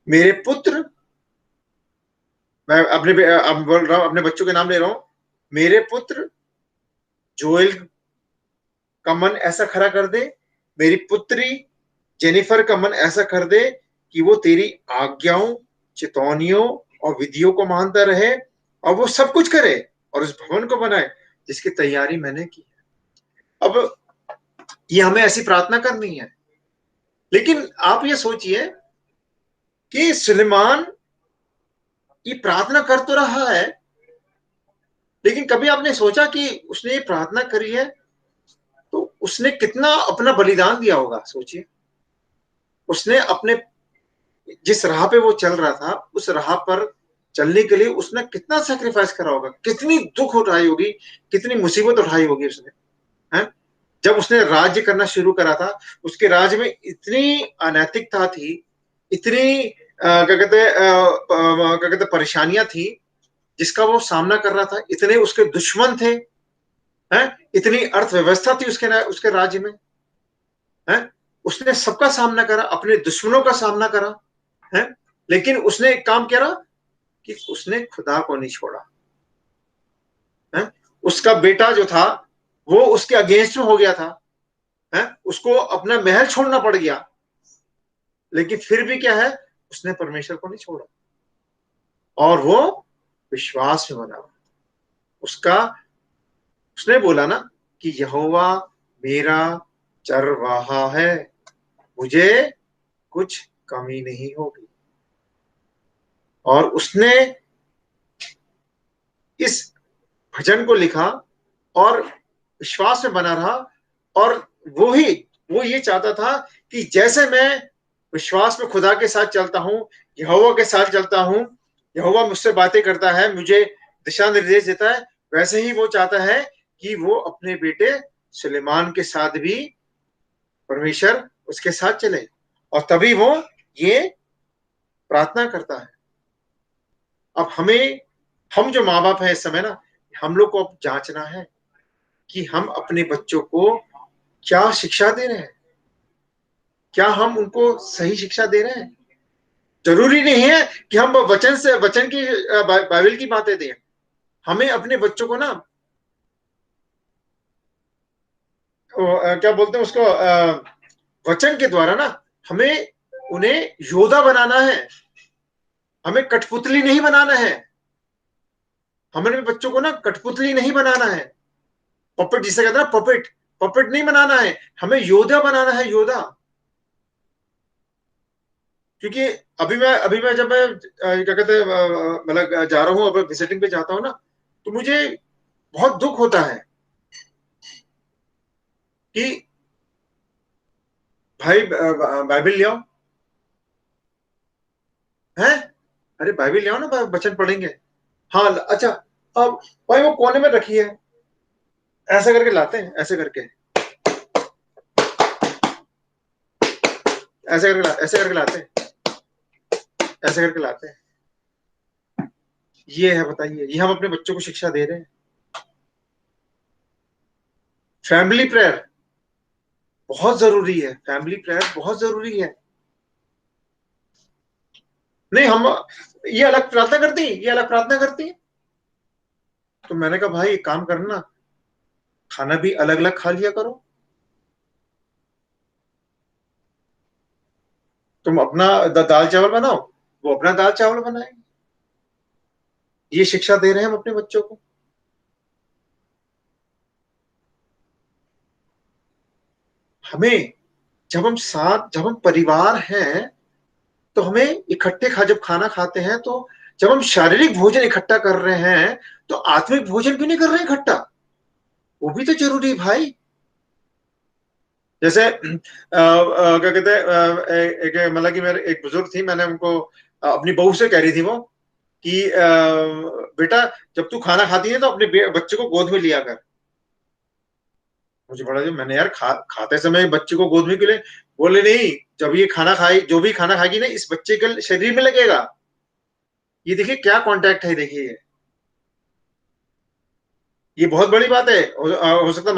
मेरे पुत्र, मैं अब बोल रहा हूं, अपने बच्चों के नाम ले रहा हूं, मेरे पुत्र जोएल का मन ऐसा खड़ा कर दे, मेरी पुत्री जेनिफर का मन ऐसा कर दे कि वो तेरी आज्ञाओं, चेतावनियों और विधियों को मानता रहे और वो सब कुछ करे और उस भवन को बनाए जिसकी तैयारी मैंने की है। अब ये हमें ऐसी प्रार्थना करनी है। लेकिन आप ये सोचिए कि सुलेमान ये प्रार्थना कर तो रहा है, लेकिन कभी आपने सोचा कि उसने ये प्रार्थना करी है तो उसने कितना अपना बलिदान दिया होगा? सोचिए, उसने अपने जिस राह पे वो चल रहा था उस राह पर चलने के लिए उसने कितना सैक्रिफाइस करा होगा, कितनी दुख उठाई होगी, कितनी मुसीबत उठाई होगी उसने, है? जब उसने राज्य करना शुरू करा था, उसके राज्य में इतनी अनैतिकता थी, इतनी क्या कहते परेशानियां थी जिसका वो सामना कर रहा था, इतने उसके दुश्मन थे, हैं? इतनी अर्थव्यवस्था थी उसके राज्य में, हैं? उसने सबका सामना करा, अपने दुश्मनों का सामना करा, है? लेकिन उसने एक काम किया कि उसने खुदा को नहीं छोड़ा, है? उसका बेटा जो था वो उसके अगेंस्ट में हो गया था, है? उसको अपना महल छोड़ना पड़ गया, लेकिन फिर भी क्या है, उसने परमेश्वर को नहीं छोड़ा और वो विश्वास में बना। उसने बोला ना कि यहोवा मेरा चरवाहा है, मुझे कुछ कमी नहीं होगी। और उसने इस भजन को लिखा और विश्वास में बना रहा, और वो ये चाहता था कि जैसे मैं विश्वास में खुदा के साथ चलता हूं, यहोवा के साथ चलता हूं, यहोवा मुझसे बातें करता है, मुझे दिशा निर्देश देता है, वैसे ही वो चाहता है कि वो अपने बेटे सुलेमान के साथ भी परमेश्वर उसके साथ चले, और तभी वो ये प्रार्थना करता है। अब हम जो माँ बाप है इस समय ना, हम लोग को अब जांचना है कि हम अपने बच्चों को क्या शिक्षा दे रहे हैं, क्या हम उनको सही शिक्षा दे रहे हैं। जरूरी नहीं है कि हम वचन की बाइबल की बातें दें, हमें अपने बच्चों को ना क्या बोलते हैं उसको, वचन के द्वारा ना हमें उन्हें योद्धा बनाना है, हमें कठपुतली नहीं बनाना है। हमें अपने बच्चों को ना कठपुतली नहीं बनाना है, पपेट जिसे कहते हैं ना, पपेट नहीं बनाना है, हमें योद्धा बनाना है, योद्धा। क्योंकि अभी मैं जब मैं क्या कहते हैं मतलब जा रहा हूँ, अब विजिटिंग पे जाता हूँ ना, तो मुझे बहुत दुख होता है कि भाई बाइबल ले आओ, है? अरे बाइबल ले आओ ना, वचन पढ़ेंगे। हाँ अच्छा, अब भाई वो कोने में रखी है, ऐसे करके लाते हैं, ऐसे करके लाते हैं, ऐसे करके लाते हैं। ये है, बताइए, ये हम अपने बच्चों को शिक्षा दे रहे हैं? फैमिली प्रेयर बहुत जरूरी है, फैमिली प्रेयर बहुत जरूरी है। नहीं, हम ये अलग प्रार्थना करती, ये अलग प्रार्थना करती है। तो मैंने कहा भाई एक काम करना, खाना भी अलग अलग खा लिया करो, तुम अपना दाल चावल बनाओ, वो अपना दाल चावल बनाएंगे। ये शिक्षा दे रहे हैं हम अपने बच्चों को। हमें जब हम परिवार हैं तो हमें इकट्ठे जब खाना खाते हैं, तो जब हम शारीरिक भोजन इकट्ठा कर रहे हैं तो आत्मिक भोजन क्यों नहीं कर रहे हैं इकट्ठा? वो भी तो जरूरी है भाई। जैसे क्या कहते हैं, एक मतलब कि मेरे एक बुजुर्ग थी, मैंने उनको अपनी बहू से कह रही थी, वो कि बेटा जब तू खाना खाती है तो अपने बच्चे को गोद में लिया कर। मुझे बड़ा जो मैंने यार खाते समय बच्चे को गोद में क्यों ले? बोले नहीं, जब ये खाना खाए, जो भी खाना खाएगी ना इस बच्चे के शरीर में लगेगा। ये देखिए क्या कांटेक्ट है, देखिए ये बहुत बड़ी बात है। हो सकता है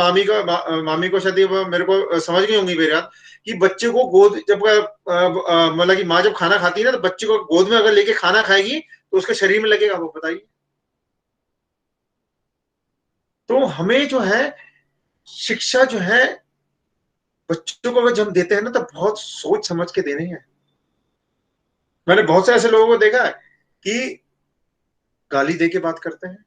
मामी को शायद मेरे को समझ गई होंगी मेरे बात, कि बच्चे को गोद जब मतलब कि माँ जब खाना खाती है ना तो बच्चे को गोद में अगर लेके खाना खाएगी तो उसके शरीर में लगेगा, वो बताइए। तो हमें जो है शिक्षा जो है बच्चों को अगर जब हम देते हैं ना तो बहुत सोच समझ के देने हैं। मैंने बहुत से ऐसे लोगों को देखा है कि गाली दे के बात करते हैं,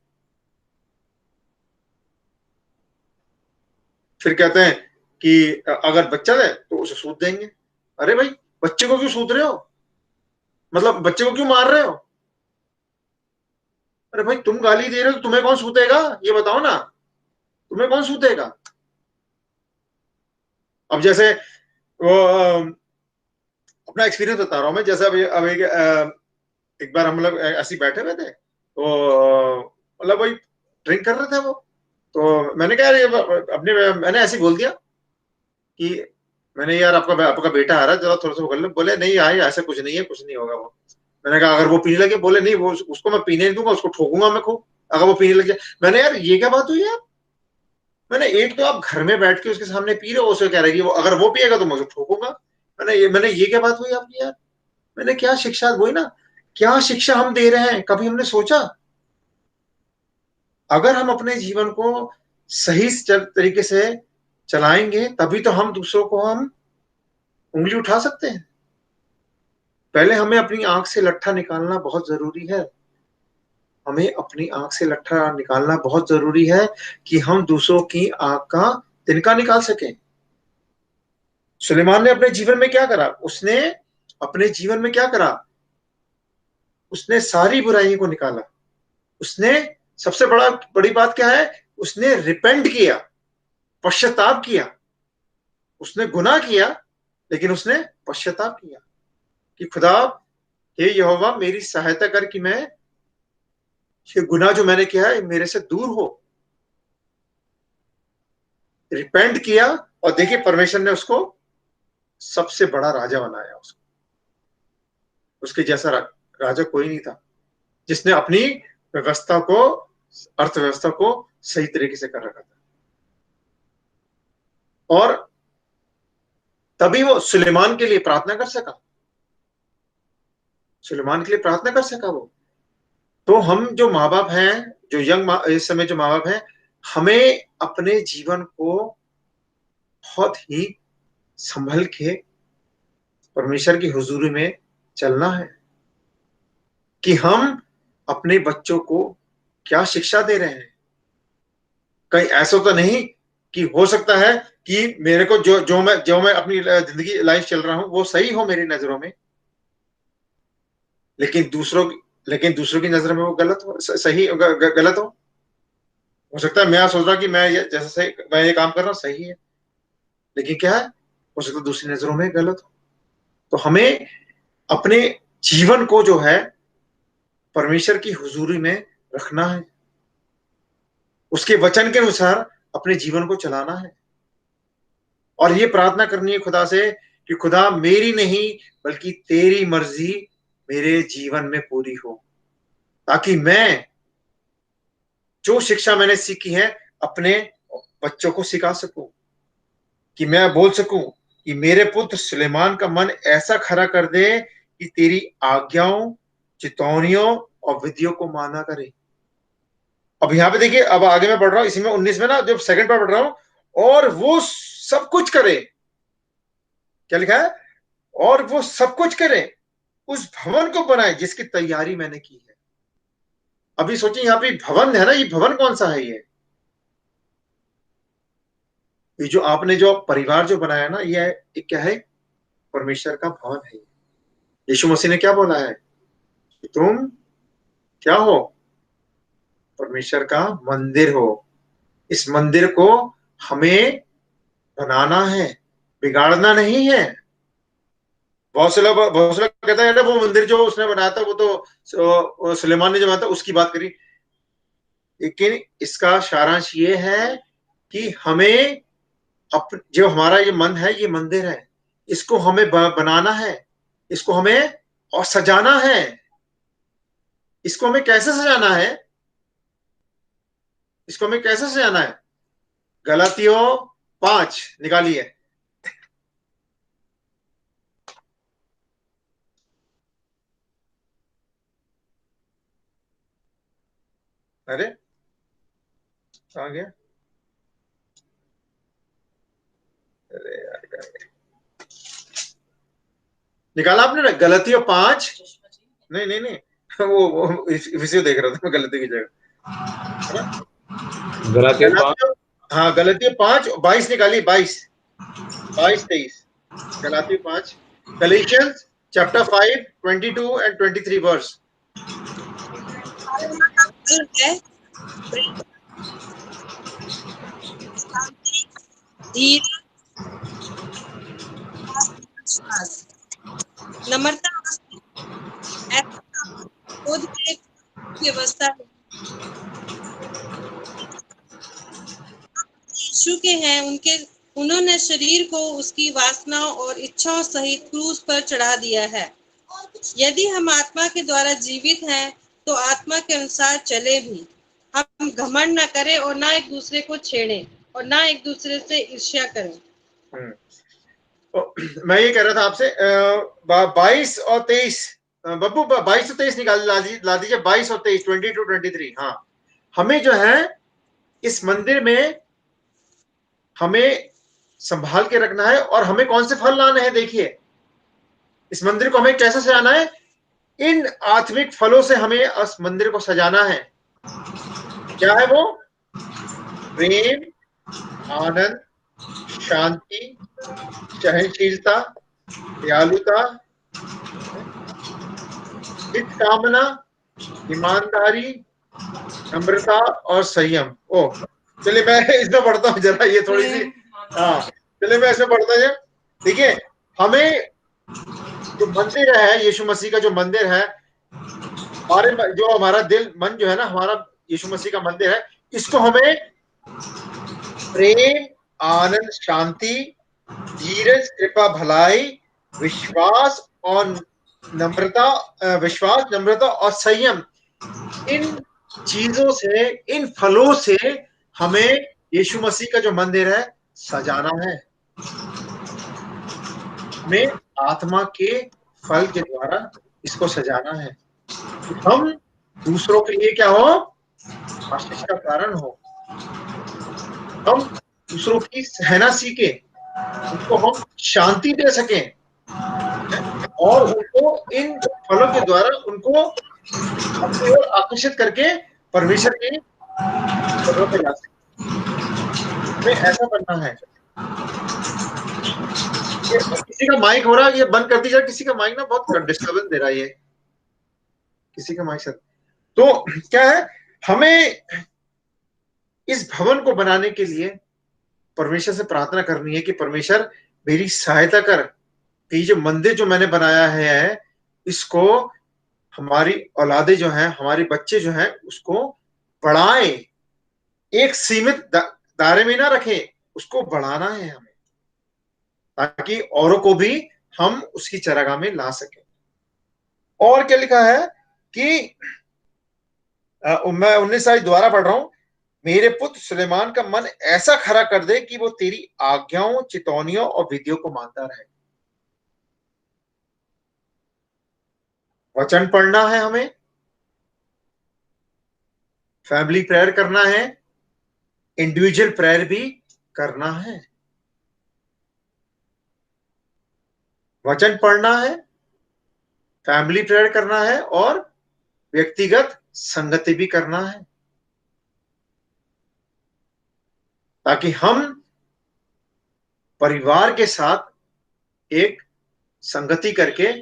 फिर कहते हैं कि अगर बच्चा है तो उसे सूद देंगे। अरे भाई बच्चे को क्यों सूद रहे हो? मतलब बच्चे को क्यों मार रहे हो? अरे भाई तुम गाली दे रहे हो, तुम्हें कौन सूदेगा? ये बताओ ना, तुम्हें कौन सूदेगा? अब जैसे वो अपना एक्सपीरियंस बता रहा हूं मैं। जैसे अब एक बार हम लोग ऐसे ही बैठे हुए थे, तो मतलब वही ड्रिंक कर रहे थे वो, तो मैंने कहा अपने मैंने ऐसे ही बोल दिया कि मैंने यार आपका बेटा आ रहा है, जरा थोड़ा सा वो कर लो। बोले नहीं यार ऐसा कुछ नहीं है, कुछ नहीं होगा वो। मैंने कहा अगर वो पीने लगे? बोले नहीं, वो उसको मैं पीने नहीं दूंगा, उसको ठोकूंगा मैं खूब अगर वो पीने लग जाए। मैंने यार ये क्या बात हुई यार? मैंने एक तो आप घर में बैठ के उसके सामने पी रहे हो, उसे कह रहे कि वो अगर वो पिएगा तो मैं उसे ठोकूंगा। मैंने ये क्या बात हुई आपकी यार? मैंने क्या शिक्षा, वही ना, क्या शिक्षा हम दे रहे हैं? कभी हमने सोचा? अगर हम अपने जीवन को सही तरीके से चलाएंगे तभी तो हम दूसरों को हम उंगली उठा सकते हैं। पहले हमें अपनी आंख से लट्ठा निकालना बहुत जरूरी है। हमें अपनी आंख से लट्ठा निकालना बहुत जरूरी है कि हम दूसरों की आंख का तिनका निकाल सकें। सुलेमान ने अपने जीवन में क्या करा? उसने अपने जीवन में क्या करा? उसने सारी बुराइयों को निकाला। उसने सबसे बड़ी बात क्या है? उसने रिपेंट किया, पश्चाताप किया। उसने गुनाह किया लेकिन उसने पश्चाताप किया कि खुदा, हे यहोवा मेरी सहायता कर कि मैं ये गुनाह जो मैंने किया है मेरे से दूर हो। रिपेंट किया और देखिए परमेश्वर ने उसको सबसे बड़ा राजा बनाया। उसको उसके जैसा राजा कोई नहीं था जिसने अपनी व्यवस्था को, अर्थव्यवस्था को सही तरीके से कर रखा था। और तभी वो सुलेमान के लिए प्रार्थना कर सका। सुलेमान के लिए प्रार्थना कर सका वो। तो हम जो माँ बाप हैं, जो इस समय जो माँ बाप हैं, हमें अपने जीवन को बहुत ही संभल के परमेश्वर की हुजूरी में चलना है कि हम अपने बच्चों को क्या शिक्षा दे रहे हैं। कहीं ऐसा तो नहीं कि हो सकता है कि मेरे को जो मैं अपनी जिंदगी लाइफ चल रहा हूं वो सही हो मेरी नजरों में, लेकिन दूसरों की नजर में वो गलत हो, सही गलत हो सकता है मैं सोच रहा कि मैं ये काम कर रहा हूं सही है, लेकिन क्या है, हो सकता है दूसरी नजरों में गलत हो। तो हमें अपने जीवन को जो है परमेश्वर की हुजूरी में रखना है, उसके वचन के अनुसार अपने जीवन को चलाना है और ये प्रार्थना करनी है खुदा से कि खुदा मेरी नहीं बल्कि तेरी मर्जी मेरे जीवन में पूरी हो, ताकि मैं जो शिक्षा मैंने सीखी है अपने बच्चों को सिखा सकूं, कि मैं बोल सकूं कि मेरे पुत्र सुलेमान का मन ऐसा खरा कर दे कि तेरी आज्ञाओं, चितौनियों और विधियों को माना करे। अब यहाँ पे देखिए, अब आगे मैं पढ़ रहा हूं इसी में 19 में ना, जब सेकंड पर पढ़ रहा हूं, और वो सब कुछ करे। क्या लिखा है? और वो सब कुछ करे, उस भवन को बनाए जिसकी तैयारी मैंने की है। अभी सोचिए यहाँ पे भवन है ना, ये भवन कौन सा है? ये जो आपने जो परिवार जो बनाया ना, ये क्या है? परमेश्वर का भवन है। यीशु मसीह ने क्या बोला है कि तुम क्या हो? परमेश्वर का मंदिर हो। इस मंदिर को हमें बनाना है, बिगाड़ना नहीं है, बहुत से लोग कहते हैं वो मंदिर जो उसने बनाया था वो तो सुलेमान ने जो बनाया था उसकी बात करी, लेकिन इसका सारांश ये है कि हमें जो हमारा ये मन है ये मंदिर है, इसको हमें बनाना है, इसको हमें और सजाना है। इसको हमें कैसे सजाना है? इसको हमें कैसे सजाना है? गलातियों 5 निकालिए। अरे कहाँ गया? अरे यार कहाँ गया? निकाला आपने ना? गलतियों 5? नहीं नहीं नहीं, वो इसी देख रहा था मैं, गलती की जगह। गलातियों 5, हाँ गलतियों 5 22 निकाली, 22 23। गलातियों 5, गैलेशियंस चैप्टर 5 22 and 23 वर्स। है धीरज, नम्रता, क्रोध की एक व्यवस्था है। यीशु के हैं, उन्होंने शरीर को उसकी वासनाओं और इच्छाओं सहित क्रूस पर चढ़ा दिया है। यदि हम आत्मा के द्वारा जीवित हैं तो आत्मा के अनुसार चले भी। हम घमंड न करें और ना एक दूसरे को छेड़ें और ना एक दूसरे से ईर्ष्या करें। मैं ये कह रहा था आपसे 22 और 23, बब्बू 22 और 23 निकाल ला दीजिए, 22 और 23, 22 23। हाँ, हमें जो है इस मंदिर में हमें संभाल के रखना है और हमें कौन से फल लाने हैं। देखिए इस मंदिर को हमें कैसे सजाना है? इन आत्मिक फलों से हमें इस मंदिर को सजाना है। क्या है वो? प्रेम, आनंद, शांति, सहनशीलता, दयालुता, हित कामना, ईमानदारी, नम्रता और संयम। ओ चलिए मैं इसमें पढ़ता हूँ जरा, ये थोड़ी सी, हाँ चलिए मैं इसमें पढ़ता हूँ। देखिए हमें जो मंदिर है, यीशु मसीह का जो मंदिर है, जो हमारा दिल मन जो है ना, हमारा यीशु मसीह का मंदिर है, इसको हमें प्रेम, आनंद, शांति, धीरज, कृपा, भलाई, विश्वास और नम्रता और संयम, इन चीजों से, इन फलों से हमें यीशु मसीह का जो मंदिर है सजाना है। हमें आत्मा के फल के द्वारा इसको सजाना है। हम दूसरों के लिए क्या हो? आशीष का कारण हो। हम दूसरों की सहना सीखे, उनको हम शांति दे सकें और उनको इन फलों के द्वारा उनको अपनी ओर आकर्षित करके परमेश्वर की कदरों पे ला सकें। हमें ऐसा करना है। किसी का माइक हो रहा है, ये बंद कर दीजिए। किसी का माइक ना बहुत डिस्टर्बेंस दे रहा है, ये किसी का माइक से। तो क्या है, हमें इस भवन को बनाने के लिए परमेश्वर से प्रार्थना करनी है कि परमेश्वर मेरी सहायता कर कि जो मंदिर जो मैंने बनाया है इसको हमारी औलादे जो हैं, हमारे बच्चे जो हैं, उसको बढ़ाएं। एक सीमित दायरे में ना रखें, उसको बढ़ाना है हमें, ताकि औरों को भी हम उसकी चरागाह में ला सकें। और क्या लिखा है कि मैं 19 साल द्वारा पढ़ रहा हूं, मेरे पुत्र सुलेमान का मन ऐसा खरा कर दे कि वो तेरी आज्ञाओं, चितौनियों और विधियों को मानता रहे। वचन पढ़ना है हमें, फैमिली प्रेयर करना है, इंडिविजुअल प्रेयर भी करना है। वचन पढ़ना है, फैमिली प्रेयर करना है और व्यक्तिगत संगति भी करना है, ताकि हम परिवार के साथ एक संगति करके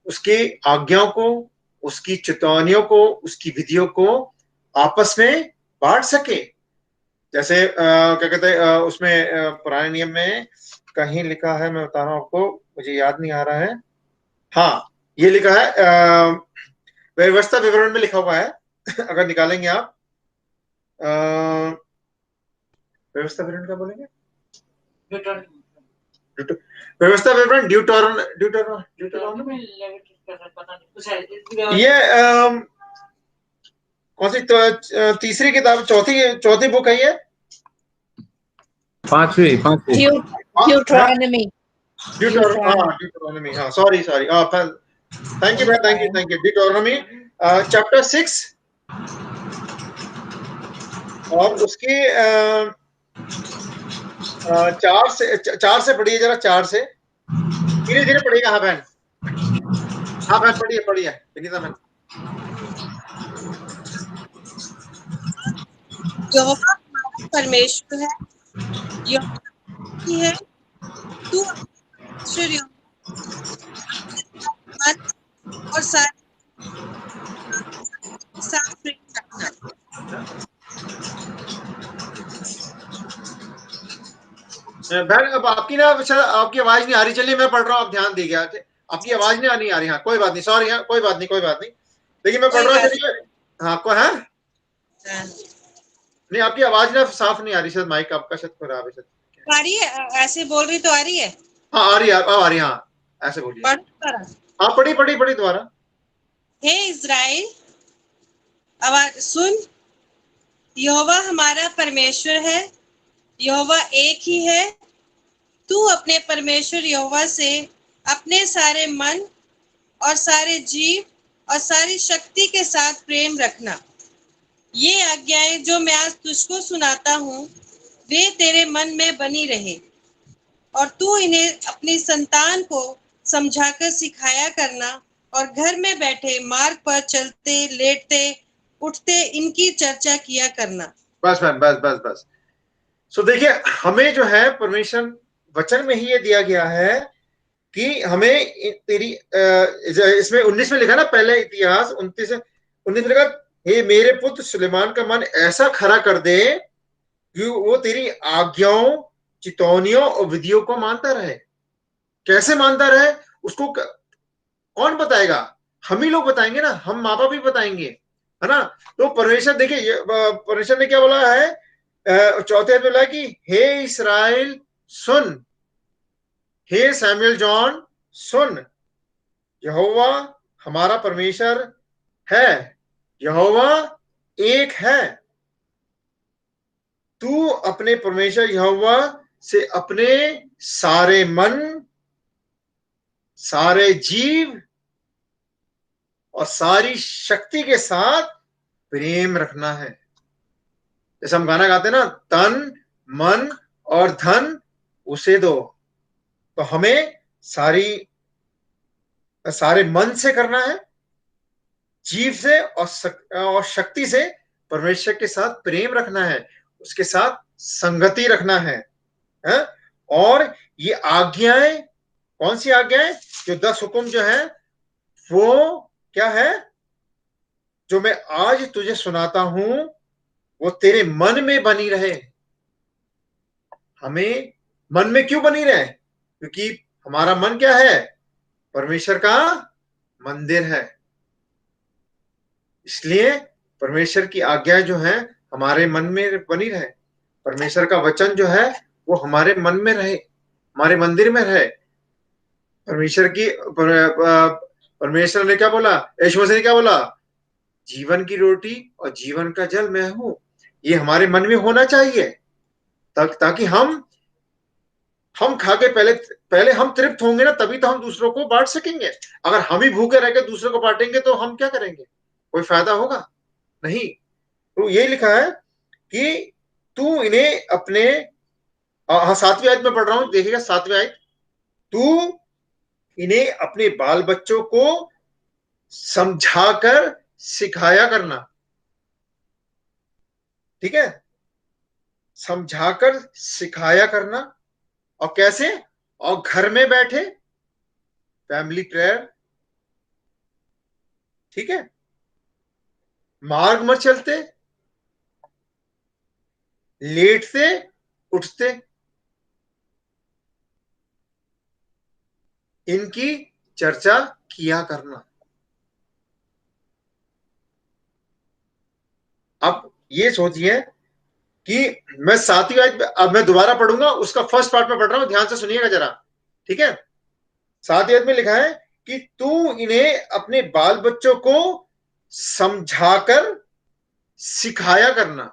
उसकी आज्ञाओं को, उसकी चेतावनियों को, उसकी विधियों को आपस में बांट सके। जैसे क्या कहते हैं उसमें पुराने नियम में कहीं लिखा है, मैं बता रहा हूं आपको, मुझे याद नहीं आ रहा है, हाँ, ये लिखा है व्यवस्था विवरण में लिखा हुआ है। अगर निकालेंगे आप व्यवस्था विवरण क्या बोलेंगे? व्यवस्था विवरण ये कौन सी तीसरी किताब, चौथी बुक है ये? पांचवी। Deuteronomy. Deuteronomy, हाँ, sorry thank you Deuteronomy chapter 6 और उसकी 4 से पढ़िए जरा, 4 से धीरे धीरे पढ़िएगा। हाँ बहन पढ़िए विनीता बहन। यहोवा हमारा परमेश्वर है, यहोवा ही है, तू परमेश्वर यहोवा मन और सारे साथ प्रेम रखना। बहन अब आपकी ना आपकी आवाज नहीं आ रही, चलिए मैं पढ़ रहा हूँ, आप ध्यान दीजिए। आपकी आवाज नहीं आ रही। हाँ कोई बात नहीं, सॉरी। हाँ कोई बात नहीं, लेकिन मैं पढ़ रहा हूँ, चलिए। हाँ आपको है नहीं, आपकी आवाज ना साफ नहीं आ रही, शायद माइक आपका शायद खराब है। आ रही है? ऐसे बोल रही तो आ रही है? हाँ आ रही है। हाँ ऐसे बोलिए। हाँ पढ़ी दोबारा। हे इज़राइल, आवाज सुन, यहोवा हमारा परमेश्वर है, यहोवा एक ही है। तू अपने परमेश्वर यहोवा से अपने सारे मन और सारे जीव और सारी शक्ति के साथ प्रेम रखना। ये आज्ञाएं जो मैं आज तुझको सुनाता हूँ, वे तेरे मन में बनी रहे और तू इन्हें अपनी संतान को समझाकर सिखाया करना और घर में बैठे, मार्ग पर चलते, लेटते, उठते इनकी चर्चा किया करना। बस। सो देखिए, हमें जो है परमेश्वर वचन में ही ये दिया गया है कि हमें तेरी इसमें 19 में लिखा ना, पहले इतिहास 29 में लिखा, हे मेरे पुत्र सुलेमान का मन ऐसा खरा कर दे कि वो तेरी आज्ञाओं, चितौनियों और विधियों को मानता रहे। कैसे मानता रहे उसको कौन बताएगा? हम ही लोग बताएंगे ना, हम माँ बाप भी बताएंगे, है ना। तो परमेश्वर देखिए, परमेश्वर ने क्या बोला है, चौथे में बोला कि हे इस्राएल सुन, हे सैमुअल जॉन सुन, यहोवा हमारा परमेश्वर है, यहोवा एक है। तू अपने परमेश्वर यहोवा से अपने सारे मन, सारे जीव और सारी शक्ति के साथ प्रेम रखना है। जैसे हम गाना गाते हैं ना, तन मन और धन उसे दो। तो हमें सारे मन से करना है, जीव से और शक्ति से परमेश्वर के साथ प्रेम रखना है, उसके साथ संगति रखना है। और ये आज्ञाएं, कौन सी आज्ञाएं? जो 10 हुक्म जो है, वो क्या है? जो मैं आज तुझे सुनाता हूं, वो तेरे मन में बनी रहे। हमें मन में क्यों बनी रहे? क्योंकि हमारा मन क्या है? परमेश्वर का मंदिर है। इसलिए परमेश्वर की आज्ञा जो है हमारे मन में बनी रहे, परमेश्वर का वचन जो है वो हमारे मन में रहे, हमारे मंदिर में रहे। परमेश्वर ने क्या बोला? यीशु मसीह ने क्या बोला? जीवन की रोटी और जीवन का जल मैं हूं। ये हमारे मन में होना चाहिए, ताकि हम खा के पहले हम तृप्त होंगे ना, तभी तो हम दूसरों को बांट सकेंगे। अगर हम ही भूखे रह के दूसरों को बांटेंगे तो हम क्या करेंगे? कोई फायदा होगा नहीं। तो ये लिखा है कि तू इन्हें अपने 7वीं आयत में पढ़ रहा हूं, देखिएगा 7वीं आयत, तू इन्हें अपने बाल बच्चों को समझाकर सिखाया करना। ठीक है, समझाकर सिखाया करना। और कैसे? और घर में बैठे, फैमिली प्रेयर। ठीक है, मार्ग में चलते, लेटते, उठते, इनकी चर्चा किया करना। अब ये सोचिए कि मैं 7वीं आयत, अब मैं दोबारा पढ़ूंगा, उसका फर्स्ट पार्ट में पढ़ रहा हूं, ध्यान से सुनिएगा जरा, ठीक है। 7वीं आयत में लिखा है कि तू इन्हें अपने बाल बच्चों को समझाकर सिखाया करना।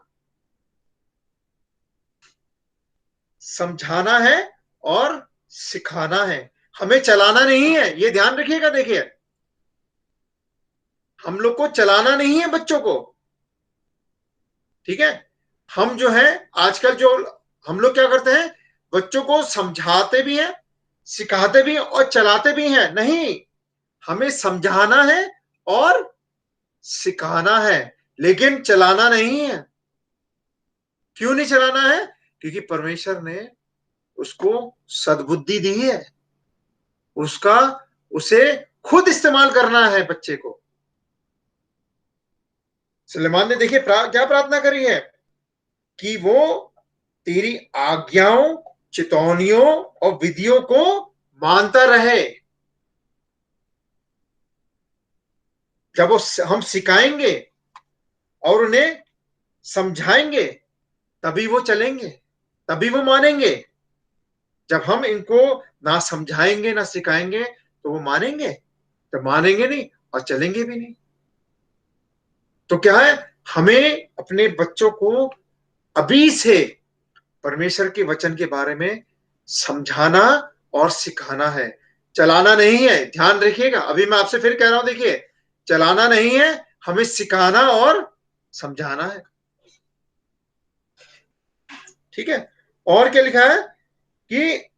समझाना है और सिखाना है, हमें चलाना नहीं है, ये ध्यान रखिएगा। देखिए, हम लोग को चलाना नहीं है बच्चों को, ठीक है। हम जो है आजकल जो हम लोग क्या करते हैं, बच्चों को समझाते भी हैं, सिखाते भी हैं और चलाते भी हैं। नहीं, हमें समझाना है और सिखाना है, लेकिन चलाना नहीं है। क्यों नहीं चलाना है? क्योंकि परमेश्वर ने उसको सद्बुद्धि दी है, उसका उसे खुद इस्तेमाल करना है बच्चे को। सुलेमान ने देखिए क्या प्रार्थना करी है कि वो तेरी आज्ञाओं, चेतावनियों और विधियों को मानता रहे। जब वो हम सिखाएंगे और उन्हें समझाएंगे, तभी वो चलेंगे, तभी वो मानेंगे। जब हम इनको ना समझाएंगे ना सिखाएंगे तो वो मानेंगे, तो मानेंगे नहीं और चलेंगे भी नहीं। तो क्या है, हमें अपने बच्चों को अभी से परमेश्वर के वचन के बारे में समझाना और सिखाना है, चलाना नहीं है। ध्यान रखिएगा, अभी मैं आपसे फिर कह रहा हूं, देखिए, चलाना नहीं है, हमें सिखाना और समझाना है, ठीक है। और क्या लिखा है कि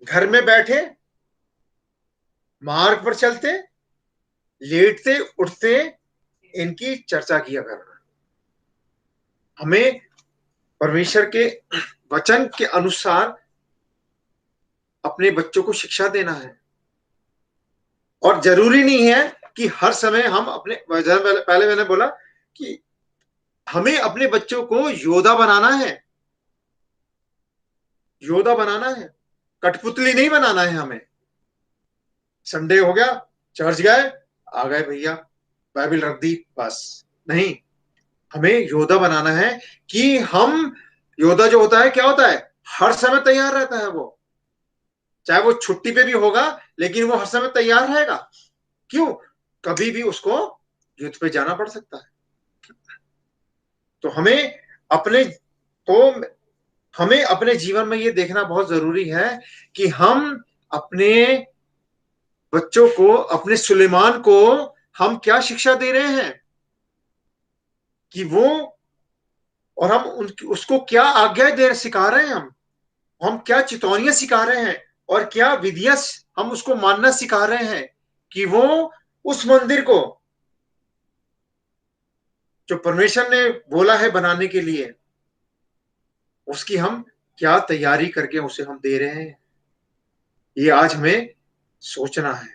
घर में बैठे, मार्ग पर चलते, लेटते उठते इनकी चर्चा किया करना। हमें परमेश्वर के वचन के अनुसार अपने बच्चों को शिक्षा देना है, और जरूरी नहीं है कि हर समय हम अपने, पहले मैंने बोला कि हमें अपने बच्चों को योद्धा बनाना है, योद्धा बनाना है, कठपुतली नहीं बनाना है हमें। संडे हो गया, चर्च गए, आ गए भैया, बाइबल रख दी, बस नहीं। हमें योद्धा बनाना है कि हम, योद्धा जो होता है क्या होता है, हर समय तैयार रहता है वो, चाहे वो छुट्टी पे भी होगा लेकिन वो हर समय तैयार रहेगा। क्यों? कभी भी उसको युद्ध पे जाना पड़ सकता है। तो हमें अपने जीवन में ये देखना बहुत जरूरी है कि हम अपने बच्चों को, अपने सुलेमान को हम क्या शिक्षा दे रहे हैं, कि वो, और हम उसको क्या आज्ञा दे सिखा रहे हैं, हम क्या चेतावनियां सिखा रहे हैं और क्या विधियां हम उसको मानना सिखा रहे हैं, कि वो उस मंदिर को जो परमेश्वर ने बोला है बनाने के लिए, उसकी हम क्या तैयारी करके उसे हम दे रहे हैं, ये आज हमें सोचना है।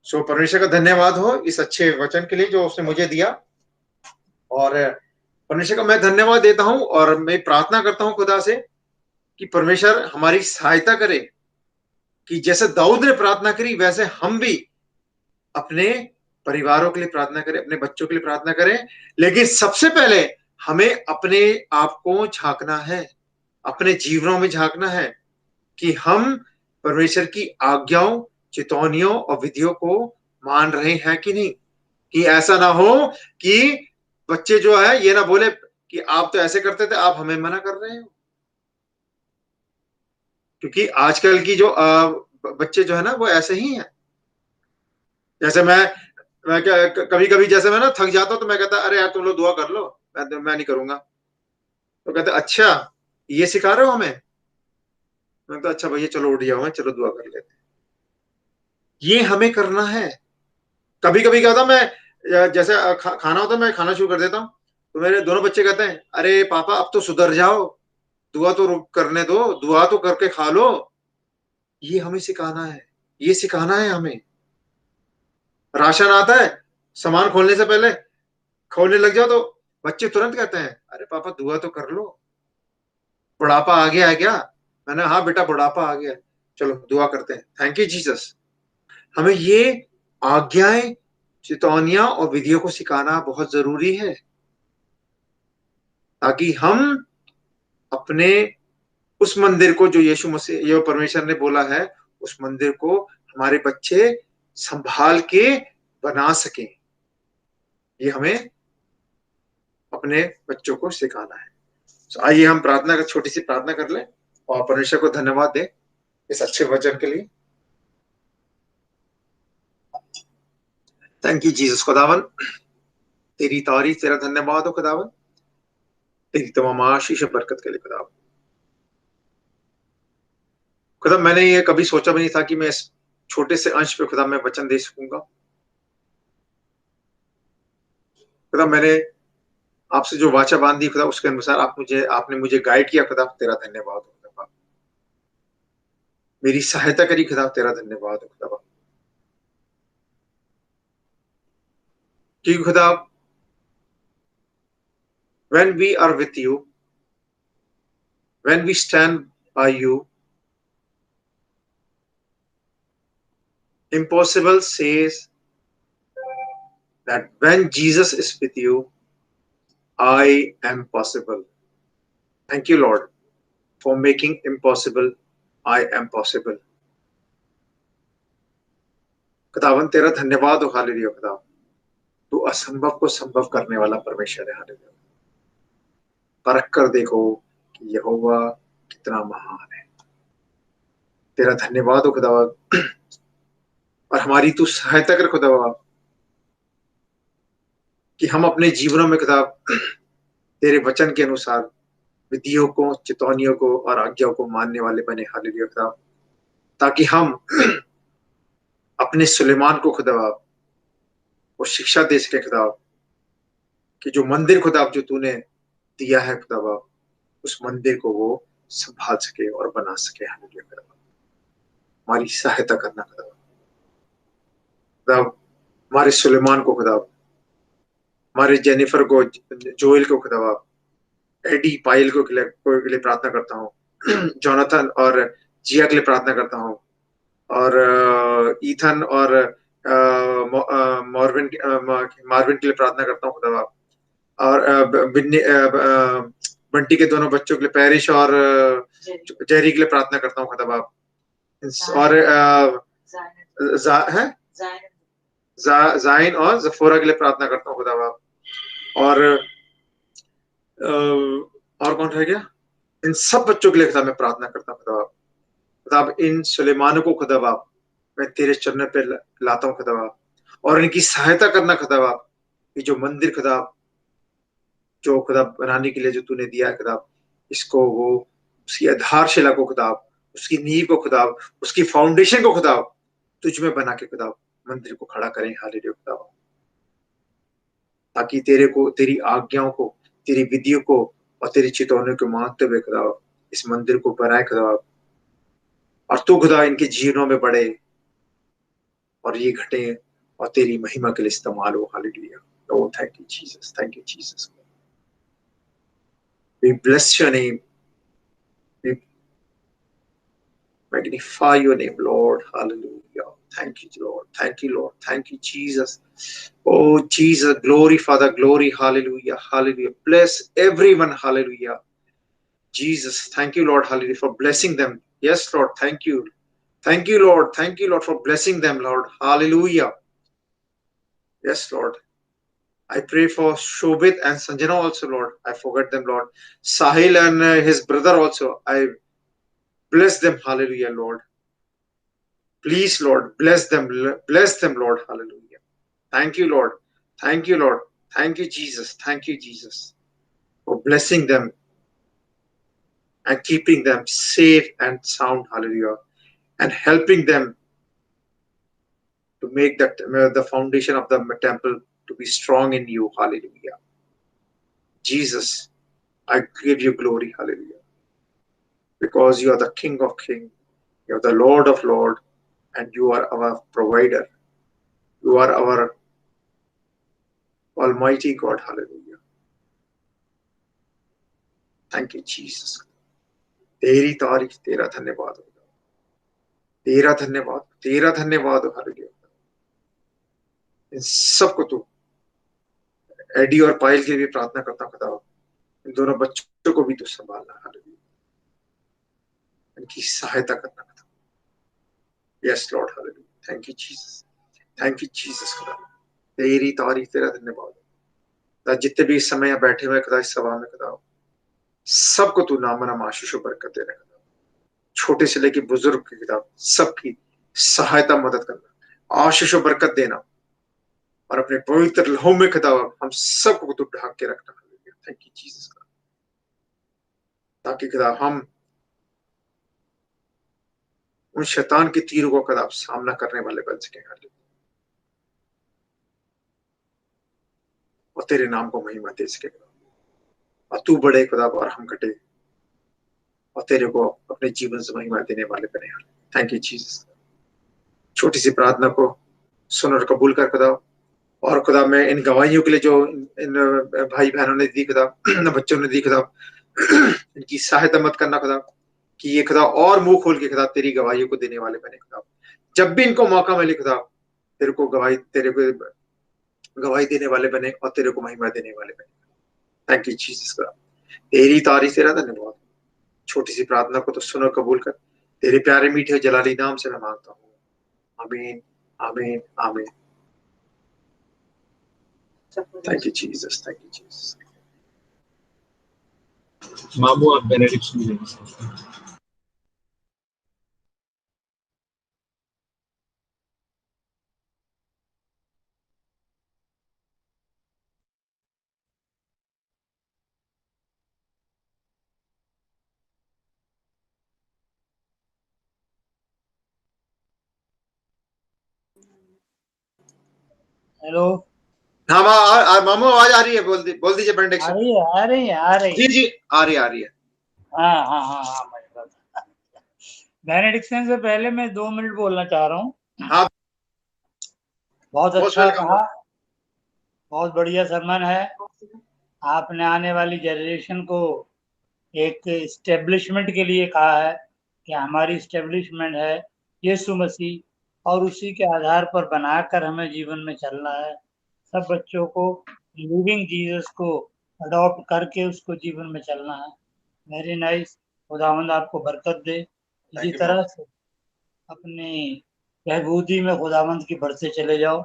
सो परमेश्वर का धन्यवाद हो इस अच्छे वचन के लिए जो उसने मुझे दिया, और परमेश्वर का मैं धन्यवाद देता हूं, और मैं प्रार्थना करता हूं खुदा से कि परमेश्वर हमारी सहायता करे, कि जैसे दाऊद ने प्रार्थना करी वैसे हम भी अपने परिवारों के लिए प्रार्थना करें, अपने बच्चों के लिए प्रार्थना करें। लेकिन सबसे पहले हमें अपने आप को झांकना है, अपने जीवनों में झांकना है, कि हम परमेश्वर की आज्ञाओं, चेतावनियों और विधियों को मान रहे हैं कि नहीं। कि ऐसा ना हो कि बच्चे जो है ये ना बोले कि आप तो ऐसे करते थे, आप हमें मना कर रहे हो। क्योंकि आजकल की जो बच्चे जो है ना वो ऐसे ही हैं। जैसे मैं कभी कभी जैसे मैं ना थक जाता हूं तो मैं कहता अरे यार तुम लोग दुआ कर लो, मैं नहीं करूंगा। तो कहते अच्छा ये सिखा रहे हो हमें। मैं तो अच्छा भैया चलो उठ जाओ, चलो दुआ कर लेते। ये हमें करना है। कभी कभी क्या होता, मैं जैसे खाना होता मैं खाना शुरू कर देता हूँ, तो मेरे दोनों बच्चे कहते हैं अरे पापा अब तो सुधर जाओ, दुआ तो करने दो, दुआ तो करके खा लो। ये हमें सिखाना है, ये सिखाना है हमें। राशन आता है, सामान खोलने से पहले खोलने लग जाओ तो बच्चे तुरंत कहते हैं अरे पापा दुआ तो कर लो, बुढ़ापा आ गया है क्या। मैंने हाँ बेटा बुढ़ापा आ गया। चलो दुआ करते हैं। Thank you Jesus. हमें ये आज्ञाएं, चेतावनियां और विधियों को सिखाना बहुत जरूरी है, ताकि हम अपने उस मंदिर को जो यीशु मसीह, ये परमेश्वर ने बोला है, उस मंदिर को हमारे बच्चे संभाल के बना सकें। ये हमें अपने बच्चों को सिखाना है। तो आइए हम प्रार्थना कर, छोटी सी प्रार्थना कर लें और परमेश्वर को धन्यवाद दें इस अच्छे वचन के लिए। Thank you Jesus. खुदावन तेरी तारीफ, तेरा धन्यवाद हो खुदावन, तेरी तमाम आशीष और बरकत के लिए खुदावन। खुदा मैंने ये कभी सोचा भी नहीं था कि मैं इस छोटे से अंश पे खुदा मैं वचन दे सकूंगा। खुदा मैंने आपसे जो वाचा बांधी खुदा, उसके अनुसार आपने मुझे गाइड किया खुदा, तेरा धन्यवाद हो खुदा। मेरी सहायता करी खुदा, तेरा धन्यवाद हो खुदा। क्योंकि खुदा when we are with you, when we stand by you, impossible says that when Jesus is with you, I am possible. Thank you Lord for making impossible I am possible. खुदावन तेरा धन्यवाद हो, हालेलुया। खुदा तू असंभव को संभव करने वाला परमेश्वर है, हालेलुया। परख कर देखो कि यहोवा कितना महान है। तेरा धन्यवाद हो खुदा, और हमारी तू सहायता कर खुदा कि हम अपने जीवनों में खुदा तेरे वचन के अनुसार विधियों को, चेतावनियों को और आज्ञाओं को मानने वाले बने, हालेलुया खुदा। ताकि हम अपने सुलेमान को खुदा वो शिक्षा दे सके खुदा, कि जो मंदिर खुदा जो तूने दिया है खुदा, उस मंदिर को वो संभाल सके और बना सके, हालेलुया खुदा। हमारी सहायता करना खुदा। हमारे सुलेमान को खुदा, हमारे जेनिफर को, जोएल को खुदा, एडी पायल को के लिए प्रार्थना करता हूँ, जोनाथन और जिया के लिए प्रार्थना करता हूँ, और ईथन और मार्विन के लिए प्रार्थना करता हूँ खुदा, और बंटी के दोनों बच्चों के लिए, पैरिश और जेरी के लिए प्रार्थना करता हूँ खुदा, और जाइन और जफोरा के लिए प्रार्थना करता हूँ खुदा, और कौन रह गया? इन सब बच्चों के लिए खुदा मैं प्रार्थना करता हूँ खुदा। खुदा इन सुलेमानों को खुदा मैं तेरे चरणों पे लाता हूँ खुदा, और इनकी सहायता करना खुदा, कि जो मंदिर खुदा जो खुदा बनाने के लिए जो तूने दिया है खुदा, इसको वो उसकी आधारशिला को खुदा, उसकी नींव को खुदा, उसकी फाउंडेशन को खुदा तुझ में बना के खुदा मंदिर को खड़ा करें, हालेलुया खुदा। ताकि तेरे को, तेरी आज्ञाओं को, तेरी विधियों को और तेरी चेतावनियों को मानते हुए खुदा इस मंदिर को बनाए खुदा, और तू खुदा इनके जीवनों में बढ़े और ये घटे और तेरी महिमा के लिए इस्तेमाल हो, hallelujah. Oh, thank you Jesus, thank you Jesus. We bless your name, we magnify your name Lord, hallelujah. Thank you Lord, thank you Lord, thank you Jesus. Oh Jesus, glory Father, glory, hallelujah, hallelujah. Bless everyone, hallelujah. Jesus, thank you Lord, hallelujah, for blessing them. Yes Lord, thank you. Thank you Lord, thank you Lord for blessing them Lord, hallelujah. Yes Lord. I pray for Shobit and Sanjana also Lord, I forgot them Lord. Sahil and his brother also, I bless them, hallelujah Lord. Please Lord, bless them Lord, hallelujah. Thank you Lord, thank you Lord, thank you Jesus, thank you Jesus for blessing them and keeping them safe and sound, hallelujah, and helping them to make that the foundation of the temple to be strong in you, hallelujah. Jesus, I give you glory, hallelujah, because you are the King of Kings, you are the Lord of Lords, and you are our provider. You are our Almighty God, hallelujah. Thank you Jesus. तेरी तारीफ, तेरा धन्यवाद होगा। तेरा धन्यवाद hallelujah. इन सबको तू, AD और पायल की भी प्रार्थना करता खुदा, इन दोनों बच्चों को भी तू संभालना हालेलुया, इनकी सहायता करना खुदा। Yes Lord hallelujah, thank you Jesus, thank you Jesus खुदा, तेरी तारीफ, तेरा धन्यवाद। जितने भी इस समय यहाँ बैठे हुए खुदा, इस सभा में खुदा, सबको तू नाम नाम आशीष और बरकत दे रहा खुदा, छोटे से लेके बुजुर्ग की खुदा, सबकी सहायता मदद करना, आशीष और बरकत देना, और अपने पवित्र लहू में खुदा हम सबको तू ढक के रखना। थैंक यू जीसस, ताकि खुदा हम उन शैतान के तीरों को खुदा सामना करने वाले बन सके, और तेरे नाम को महिमा दे सके, और तू बड़े खुदा और हम घटे, और तेरे को अपने जीवन से महिमा देने वाले बने। Thank you Jesus. छोटी सी प्रार्थना को सुन और कबूल कर खुदा, और खुदा मैं इन गवाहियों के लिए जो इन भाई बहनों ने दी खुदा, बच्चों ने दी खुदा, इनकी सहायता मत करना खुदा, कि ये खुदा और मुंह खोल के खुदा तेरी गवाहियों को देने वाले बने खुदा। जब भी इनको मौका मिले खुदा, तेरे को गवाही देने वाले बने, और तेरे को महिमा देने वाले बने। थैंक यू जीसस खुदा, तेरी तारीफ, तेरा धन्यवाद। छोटी सी प्रार्थना को तो सुनो, कबूल कर, तेरे प्यारे मीठे जलाली नाम से मैं मांगता हूँ, आमीन आमीन आमीन। Thank you Jesus, thank you Jesus. मामू आप बेनेडिक्शन दीजिए। हेलो, हाँ मामू आवाज आ रही है, बोल दीजिए बेनेडिक्शन। आ रही है। जी जी, आ रही है। हाँ बेनेडिक्शन से पहले मैं 2 मिनट बोलना चाह रहा हूँ। हाँ, बहुत अच्छा कहा, बहुत बढ़िया सरमन है। आपने आने वाली जनरेशन को एक इस्टेब्लिशमेंट के लिए कहा है कि हमारी इस्टेब्लिशमेंट है यीशु मसीह, और उसी के आधार पर बनाकर हमें जीवन में चलना है। सब बच्चों को लिविंग जीसस को अडॉप्ट करके उसको जीवन में चलना है। Very nice. खुदावंद आपको बरकत दे, इसी तरह से अपनी बहबूदी में खुदावंद की बढ़ते चले जाओ।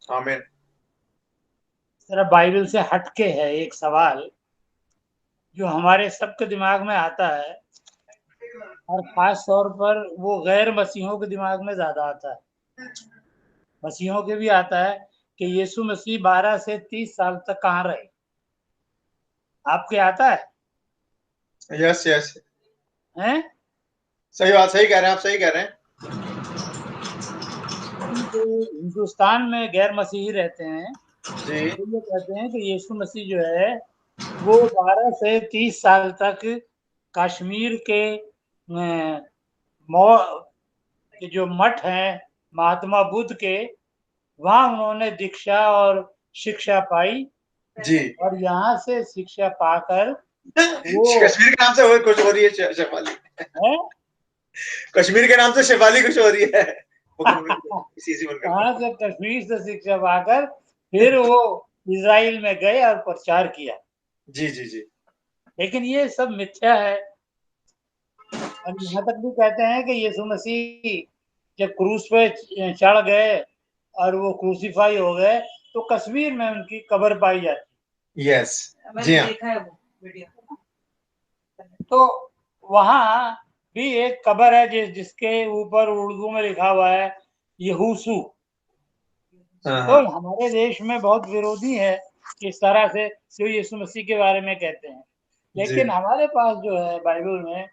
आमीन। इस तरह बाइबल से हटके है एक सवाल जो हमारे सबके दिमाग में आता है, और खास तौर पर वो गैर मसीहों के दिमाग में ज्यादा आता है। मसीहों के भी आता है कि यीशु मसीह 12 से 30 साल तक कहाँ रहे। आपके आता है? यस हैं? सही बात, सही कह रहे हैं आप, सही कह रहे हैं। हिंदुस्तान में गैर मसीही रहते हैं जी, तो ये कहते हैं कि यीशु मसीह जो है वो 12 से 30 साल तक कश्मीर के जो मठ हैं महात्मा बुद्ध के, वहां उन्होंने दीक्षा और शिक्षा पाई जी। और यहाँ से शिक्षा पाकर वो कश्मीर के नाम से कुछ हो रही है शेफाली है? कश्मीर के नाम से शेफाली कुछ हो रही है। कहाँ से कश्मीर से शिक्षा पाकर फिर वो इजराइल में गए और प्रचार किया। जी। लेकिन ये सब मिथ्या है। और यहाँ तक भी कहते हैं कि यीशु मसीह जब क्रूस पे चढ़ गए और वो क्रूसीफाई हो गए तो कश्मीर में उनकी कब्र पाई जाती। यस, जी हाँ। तो वहां भी एक कब्र है जिसके ऊपर उर्दू में लिखा हुआ है यहूसू। तो हमारे देश में बहुत विरोधी है इस तरह से जो यीशु मसीह के बारे में कहते हैं, लेकिन हमारे पास जो है बाइबल में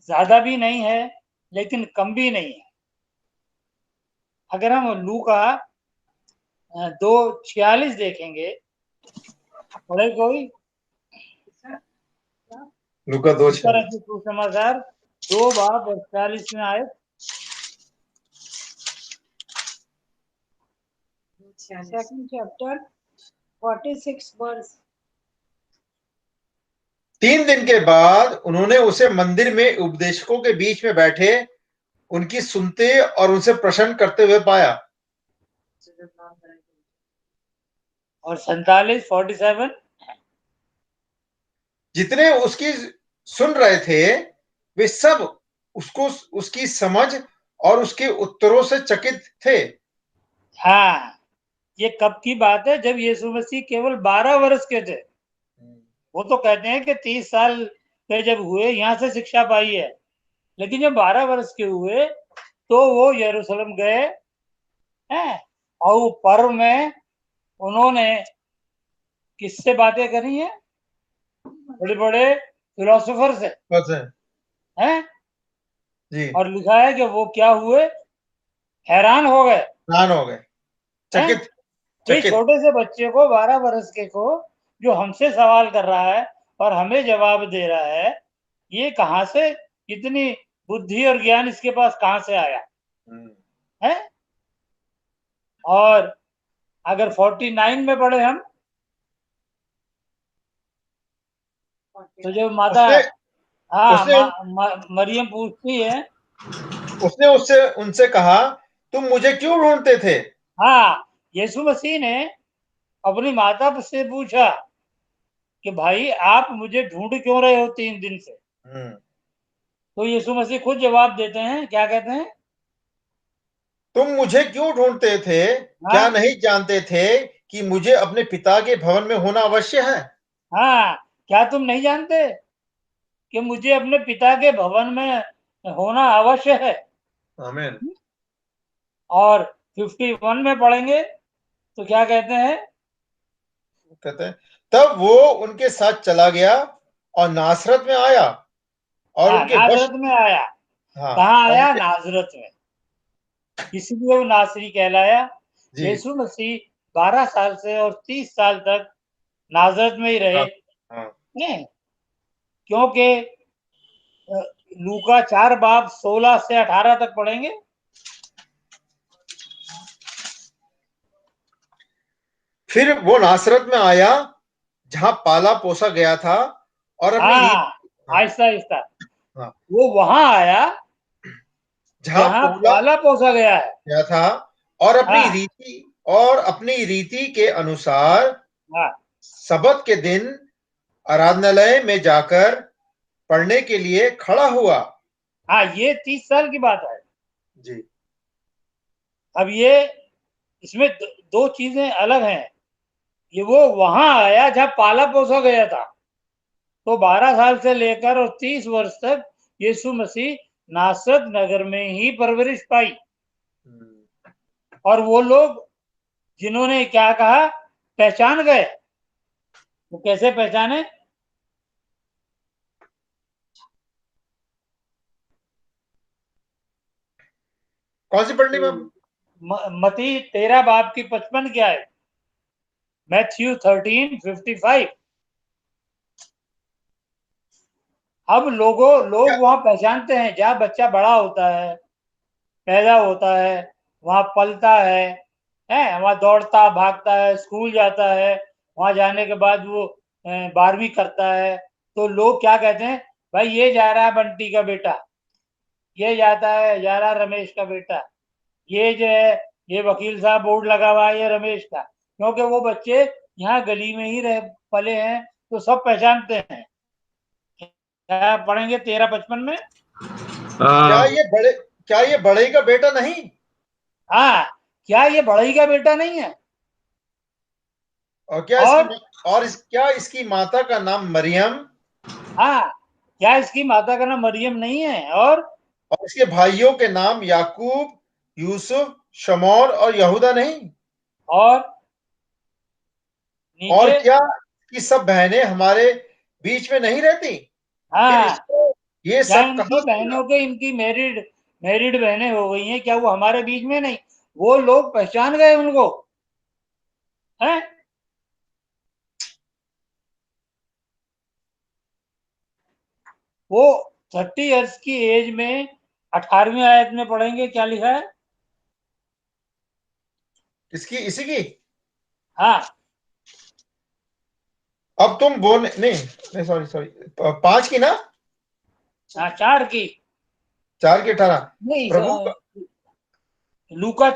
ज्यादा भी नहीं है लेकिन कम भी नहीं है। अगर हम लूका 2:46 देखेंगे, पढ़े कोई? लूका 2:46 सुसमाचार 2:46 में आए। Second chapter, 46 verse. 3 दिन के बाद उन्होंने उसे मंदिर में उपदेशकों के बीच में बैठे उनकी सुनते और उनसे प्रश्न करते हुए पाया। और 47 जितने उसकी सुन रहे थे वे सब उसको, उसकी समझ और उसके उत्तरों से चकित थे। हाँ, ये कब की बात है? जब यीशु मसीह केवल 12 वर्ष के थे। वो तो कहते हैं कि 30 साल के जब हुए यहाँ से शिक्षा पाई है, लेकिन जब 12 वर्ष के हुए तो वो यरूशलेम गए हैं, और वो पर्व में उन्होंने किससे बातें करी हैं? बड़े बड़े फिलोसोफर से, बस है हैं? जी, और लिखा है कि वो क्या हुए? हैरान हो गए, हैरान हो गए, हैं? चकित तो ये चकित। छोटे से बच्चे को, 12 वर्ष के को, जो हमसे सवाल कर रहा है और हमें जवाब दे रहा है, ये कहाँ से इतनी बुद्धि और ज्ञान इसके पास कहाँ से आया है? और अगर 49 में पढ़े हम, तो जब माता उसने उसने मरियम पूछती है, उसने उससे उनसे कहा, तुम मुझे क्यों ढूंढते थे? हाँ, यीशु मसीह ने अपनी माता से पूछा कि भाई आप मुझे ढूंढ क्यों रहे हो 3 दिन से? तो यीशु मसीह खुद जवाब देते हैं, क्या कहते हैं? तुम मुझे क्यों ढूंढते थे? क्या हाँ, नहीं जानते थे कि मुझे अपने पिता के भवन में होना अवश्य है? हाँ, क्या तुम नहीं जानते कि मुझे अपने पिता के भवन में होना अवश्य है? आमीन। और 51 में पढ़ेंगे तो क्या कहते हैं? कहते हैं, तब वो उनके साथ चला गया और नासरत में आया और हाँ, उनके वश, नाजरत में आया। हाँ, कहाँ और आया? उनके, नाजरत में, इसलिए वो नासरी कहलाया। जी, यीशु मसीह 12 साल से और 30 साल तक नाजरत में ही रहे, हाँ, नहीं? क्योंकि लूका 4 बाब 16 से 18 तक पढ़ेंगे। फिर वो नासरत में आया जहां पाला पोसा गया था और अपनी रीत, हाँ, हाँ, आहिस्ता आहिस्ता, हाँ, वो वहां आया जहां जहां पोला पाला पोसा गया है। गया था और हाँ, अपनी रीति के अनुसार हाँ, सबत के दिन आराधनालय में जाकर पढ़ने के लिए खड़ा हुआ। हाँ, ये 30 साल की बात है। जी, अब ये इसमें दो चीजें अलग हैं। ये वो वहां आया जहां पाला पोसा गया था, तो 12 साल से लेकर और 30 वर्ष तक यीशु मसीह नासरत नगर में ही परवरिश पाई। और वो लोग जिन्होंने क्या कहा, पहचान गए। वो कैसे पहचाने? कौन सी पढ़नी में? मती 13 बाब की 55 क्या है? मैथ्यू 13:55। अब लोग वहां पहचानते हैं जहां बच्चा बड़ा होता है, पैदा होता है, वहां पलता है, वहां दौड़ता भागता है, स्कूल जाता है, वहां जाने के बाद वो 12वीं करता है, तो लोग क्या कहते हैं? भाई ये जा रहा है बंटी का बेटा, ये जा रहा है रमेश का बेटा, ये जो है ये वकील साहब बोर्ड लगा हुआ है ये रमेश का। क्योंकि वो बच्चे यहाँ गली में ही रह पले हैं, तो सब पहचानते हैं। क्या पढ़ेंगे 13:55 में? क्या ये बड़े का बेटा नहीं? हाँ, क्या ये बड़ई का बेटा नहीं है? और और क्या इसकी माता का नाम मरियम हाँ, क्या इसकी माता का नाम मरियम नहीं है? और इसके भाइयों के नाम याकूब, यूसुफ, शमौन और यहूदा नहीं? और और नीचे, क्या कि सब बहनें हमारे बीच में नहीं रहती? फिर हाँ, इसको ये क्या सब इनकी कहां से मिला? बहनों के, इनकी मैरिड बहनें हो गई हैं, क्या वो हमारे बीच में नहीं? वो लोग पहचान गए उनको, हैं? वो 30 ईयर्स की एज में 18वीं आयत में पढ़ेंगे क्या लिखा है? इसकी इसी की हाँ, अब तुम बोल नहीं नहीं, सॉरी सॉरी, 5 की ना? हाँ, 4 की। 4 के 18 नहीं, प्रभु का लूका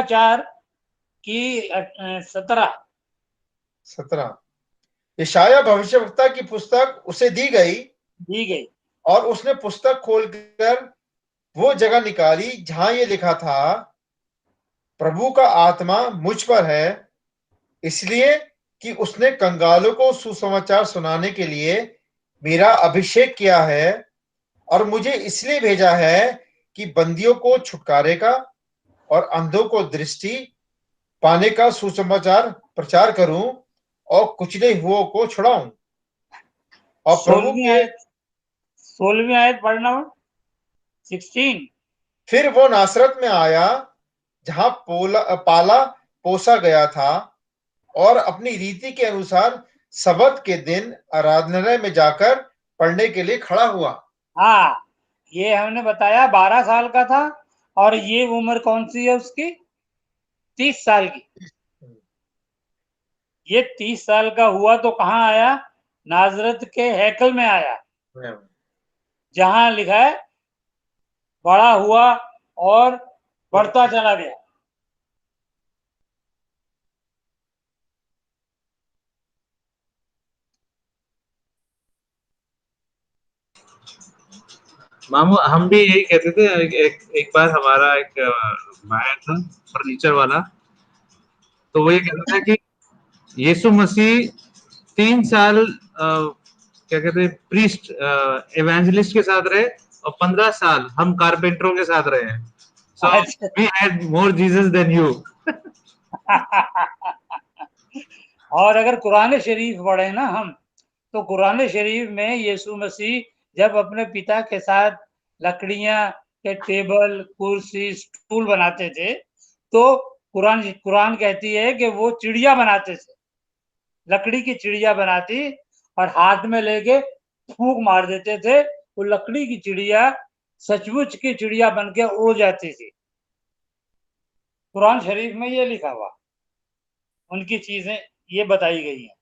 4 की 17। 17 यशाया भविष्यवक्ता की पुस्तक उसे दी गई और उसने पुस्तक खोलकर वो जगह निकाली जहां ये लिखा था, प्रभु का आत्मा मुझ पर है, इसलिए कि उसने कंगालों को सुसमाचार सुनाने के लिए मेरा अभिषेक किया है, और मुझे इसलिए भेजा है कि बंदियों को छुटकारे का और अंधों को दृष्टि पाने का सुसमाचार प्रचार करूं और कुचले हुओं को छुड़ाऊं। और प्रभु 16वीं आयत पढ़ना 16। फिर वो नासरत में आया जहां पाला पोसा गया था, और अपनी रीति के अनुसार सबत के दिन आराधनालय में जाकर पढ़ने के लिए खड़ा हुआ। हाँ, ये हमने बताया 12 साल का था, और ये उम्र कौन सी है उसकी? 30 साल की। ये 30 साल का हुआ तो कहाँ आया? नाजरत के हैकल में आया, जहां लिखा है बड़ा हुआ और बढ़ता चला गया। मामू हम भी यही कहते थे। एक बार हमारा एक भाई था फर्नीचर वाला, तो वो ये कहता था कि यीशु मसीह 3 साल क्या कहते हैं प्रीस्ट एवेंजलिस्ट के साथ रहे, और 15 साल हम कारपेंटरों के साथ रहे हैं। So we had more Jesus than you. और अगर कुरान शरीफ पढ़े ना हम, तो कुरान शरीफ में यीशु मसीह जब अपने पिता के साथ लकड़ियां के टेबल, कुर्सी, स्टूल बनाते थे, तो कुरान कहती है कि वो चिड़िया बनाते थे, लकड़ी की चिड़िया बनाती और हाथ में लेके फूंक मार देते थे, वो लकड़ी की चिड़िया सचमुच की चिड़िया बन के उड़ जाती थी। कुरान शरीफ में ये लिखा हुआ, उनकी चीजें ये बताई गई हैं।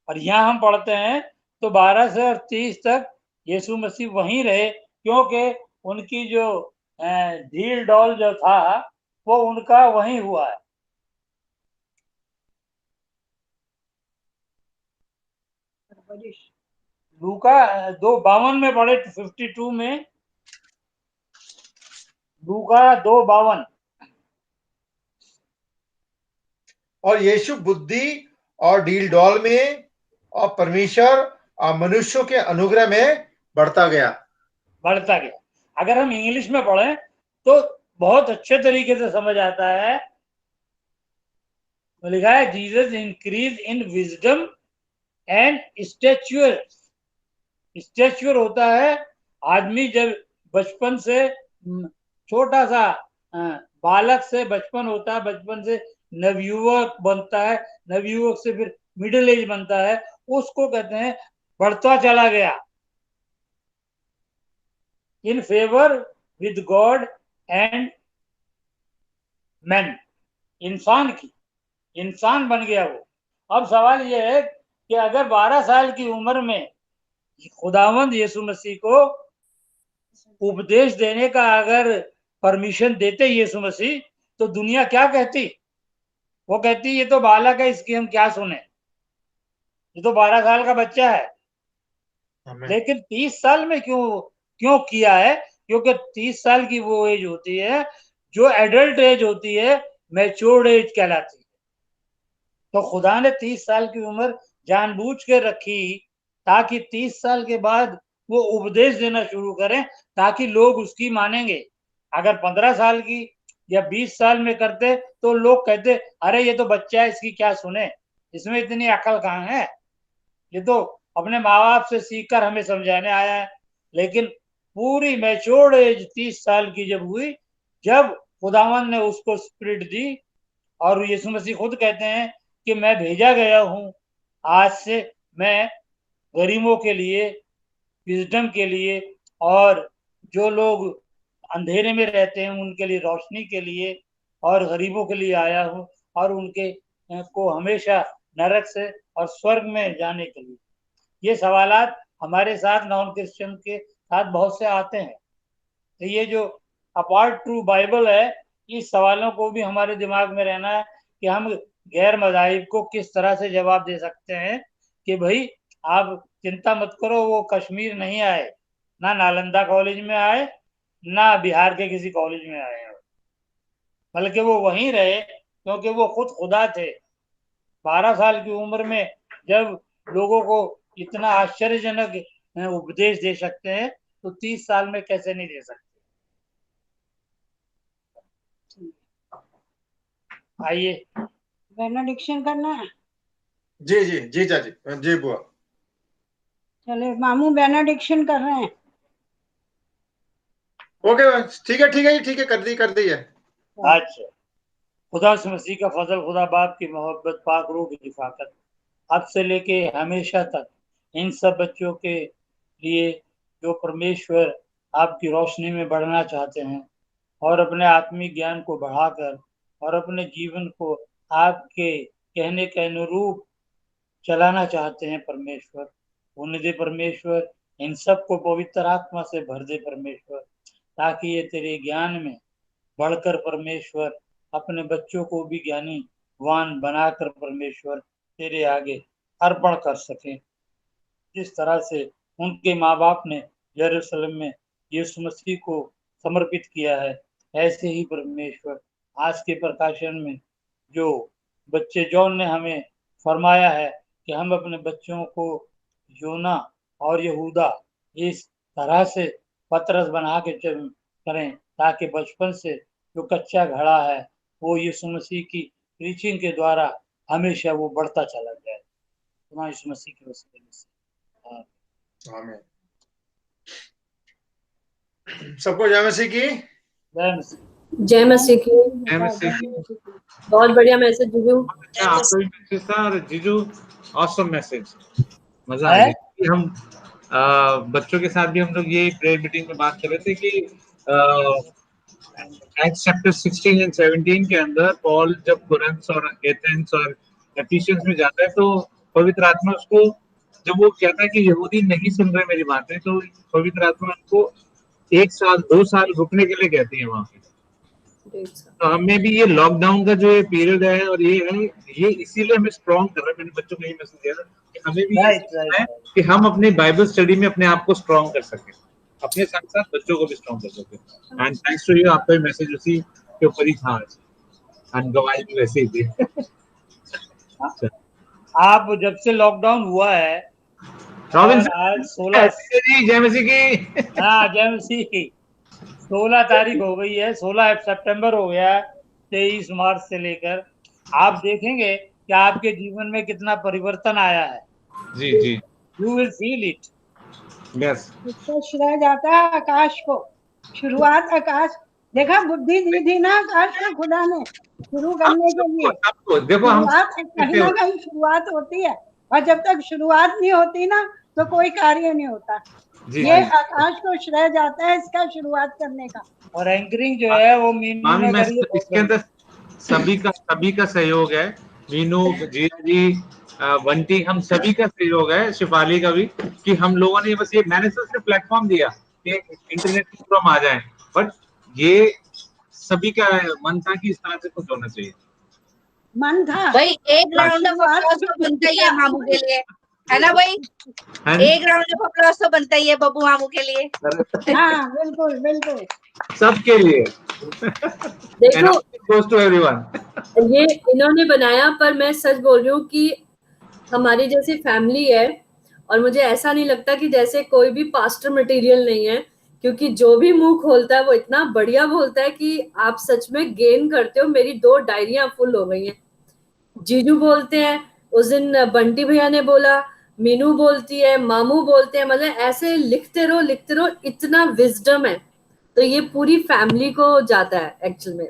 और यहाँ हम पढ़ते हैं तो 12 से और 30 तक यीशु मसीह वहीं रहे, क्योंकि उनकी जो ढील डॉल जो था वो उनका वहीं हुआ है। लूका 2:52 में पढ़े, 52 में, लूका 2:52। और यीशु बुद्धि और ढील डॉल में और परमेश्वर और मनुष्यों के अनुग्रह में बढ़ता गया। अगर हम इंग्लिश में पढ़ें तो बहुत अच्छे तरीके से समझ आता है। तो लिखा है Jesus increase in wisdom and stature. Stature होता है आदमी जब बचपन से छोटा सा बालक से बचपन होता है, बचपन से नवयुवक बनता है, नवयुवक से फिर मिडिल एज बनता है, उसको कहते हैं बढ़ता चला गया। In favour with God and man, इंसान बन गया वो। अब सवाल यह है कि अगर 12 साल की उम्र में खुदावंद यीशु मसीह को उपदेश देने का अगर परमिशन देते यीशु मसीह, तो दुनिया क्या कहती? वो कहती ये तो बालक है, इसकी हम क्या सुने, ये तो 12 साल का बच्चा है। लेकिन 30 साल में क्यों किया है? क्योंकि 30 साल की वो एज होती है जो एडल्ट एज होती है, मैच्योर्ड एज कहलाती है। तो खुदा ने 30 साल की उम्र जानबूझ के रखी ताकि 30 साल के बाद वो उपदेश देना शुरू करें, ताकि लोग उसकी मानेंगे। अगर 15 साल की या 20 साल में करते तो लोग कहते अरे ये तो बच्चा है, इसकी क्या सुने, इसमें इतनी अकल कहाँ है, ये तो अपने माँ बाप से सीखकर हमें समझाने आया है। लेकिन पूरी मैच्योर्ड एज 30 साल की जब हुई, जब खुदावन ने उसको स्पिरिट दी, और यीशु मसीह खुद कहते हैं कि मैं भेजा गया हूं आज से मैं गरीबों के लिए, विजडम के लिए, और जो लोग अंधेरे में रहते हैं उनके लिए रोशनी के लिए, और गरीबों के लिए आया हूं, और उनके को हमेशा नरक से और स्वर्ग में जाने के लिए। ये सवालात हमारे साथ नॉन क्रिश्चियन के साथ बहुत से आते हैं। तो ये जो अपार्ट ट्रू बाइबल है, इस सवालों को भी हमारे दिमाग में रहना है कि हम गैर मज़ाहिब को किस तरह से जवाब दे सकते हैं कि भाई आप चिंता मत करो, वो कश्मीर नहीं आए, ना नालंदा कॉलेज में आए, ना बिहार के किसी कॉलेज में आए, बल्कि वो वहीं रहे क्योंकि वो खुद खुदा थे। 12 साल की उम्र में जब लोगों को इतना आश्चर्यजनक उपदेश दे सकते हैं, तो 30 साल में कैसे नहीं दे सकते। आइए, बेनेडिक्शन करना है। जी जी जी चाची जी बुआ। चले मामू बेनेडिक्शन कर रहे हैं। ओके ठीक है जी, ठीक है, कर दी है। अच्छा, खुदा से मसीह का फजल, खुदा बाप की मोहब्बत, पाक रूह की रिफाकत अब से लेके हमेशा तक इन सब बच्चों के लिए जो परमेश्वर आपकी रोशनी में बढ़ना चाहते हैं और अपने आत्मिक ज्ञान को बढ़ाकर और अपने जीवन को आपके कहने के अनुरूप चलाना चाहते हैं परमेश्वर, उन्हें दे परमेश्वर, इन सब को पवित्र आत्मा से भर दे परमेश्वर, ताकि ये तेरे ज्ञान में बढ़कर परमेश्वर अपने बच्चों को भी ज्ञानी वान बनाकर परमेश्वर तेरे आगे अर्पण कर सके। जिस तरह से उनके माँ बाप ने यरूशलेम में यीशु मसीह को समर्पित किया है, ऐसे ही परमेश्वर आज के प्रकाशन में जो बच्चे जॉन ने हमें फरमाया है कि हम अपने बच्चों को योना और यहूदा इस तरह से पतरस बना के करें ताकि बचपन से जो कच्चा घड़ा है वो यीशु मसीह की प्रीचिंग के द्वारा हमेशा वो बढ़ता चला जाए। तुम्हारे यीशु मसीह के वसीले से आमीन। सबको जय मसीह की। जय मसीह। जय मसीह की। जय मसीह की। बहुत बढ़िया मैसेज जीजू। आपका भी मैसेज था और जीजू ऑसम मैसेज, मजा आ गया। हम बच्चों के साथ भी हम लोग ये प्रेयर मीटिंग में बात कर रहे थे कि एक्ट्स चैप्टर 16 एंड 17 के अंदर पॉल जब कोरिन्थ और एथेंस और एफिशियंस में जाता है तो पवित्र आत्मा उसको, जब वो कहता है कि यहूदी नहीं सुन रहे मेरी बातें, तो पवित्र आत्मा उनको 1 साल 2 साल रुकने के लिए कहती है वहां पे। तो हमें भी ये लॉकडाउन का जो ये पीरियड है और ये है, ये इसीलिए हमें स्ट्रॉन्ग कर रहा है। मैंने बच्चों को यही मैसेज दिया था कि हमें भी है कि हम अपने बाइबल स्टडी में अपने आप को स्ट्रॉन्ग कर सकें, अपने साथ साथ बच्चों को भी स्ट्रॉन्ग कर सकें। एंड थैंक्स टू यू, आपका मैसेज उसी के ऊपर ही था आज, एंड गवाही भी वैसे ही थी। आप जब से लॉकडाउन हुआ है आज 16 जय मसीह की। हाँ, जय मसीह की। 16 तारीख हो गई है, 16 सितंबर हो गया, 23 मार्च से लेकर आप देखेंगे कि आपके जीवन में कितना परिवर्तन आया है। जी जी, you will feel it. Yes, इसको श्रेय जाता है आकाश को। शुरुआत आकाश, देखा बुद्धि दी थी ना आकाश को खुदा ने शुरू करने के लिए। देखो हम कहीं ना कहीं शुरुआत होती है, और जब तक शुरुआत नहीं होती ना तो कोई कार्य नहीं होता। ये आकाश को श्रेय जाता है इसका शुरुआत करने का। और एंकरिंग जो है वो मीनू ने करी है। इसके अंदर सभी का सहयोग है। मीनू जी बंटी, हम सभी का सहयोग है, शिफाली का भी, कि हम लोगों ने बस ये, मैंने सिर्फ प्लेटफॉर्म दिया कि इंटरनेट के थ्रू हम आ जाएं, बट ये सभी का मन था कि इस तरह से कुछ होना चाहिए। मन था भाई, एक राउंड ऑफ अप्लॉज तो बनता ही है मामू के लिए, है ना भाई? एक राउंड ऑफ अप्लॉज तो बनता ही है बब्बू मामू के लिए। हाँ, बिल्कुल बिल्कुल, सबके लिए। देखो, goes to everyone. ये इन्होंने बनाया, पर मैं सच बोल रही हूँ कि हमारी जैसी फैमिली है और मुझे ऐसा नहीं लगता कि जैसे कोई भी पास्टर मटेरियल नहीं है, क्योंकि जो भी मुंह खोलता है वो इतना बढ़िया बोलता है कि आप सच में गेन करते हो। मेरी 2 डायरियां फुल हो गई हैं। जीजू बोलते हैं, उस दिन बंटी भैया ने बोला, मीनू बोलती है, मामू बोलते हैं, मतलब ऐसे लिखते रहो, इतना विजडम है। तो ये पूरी फैमिली को जाता है एक्चुअल में।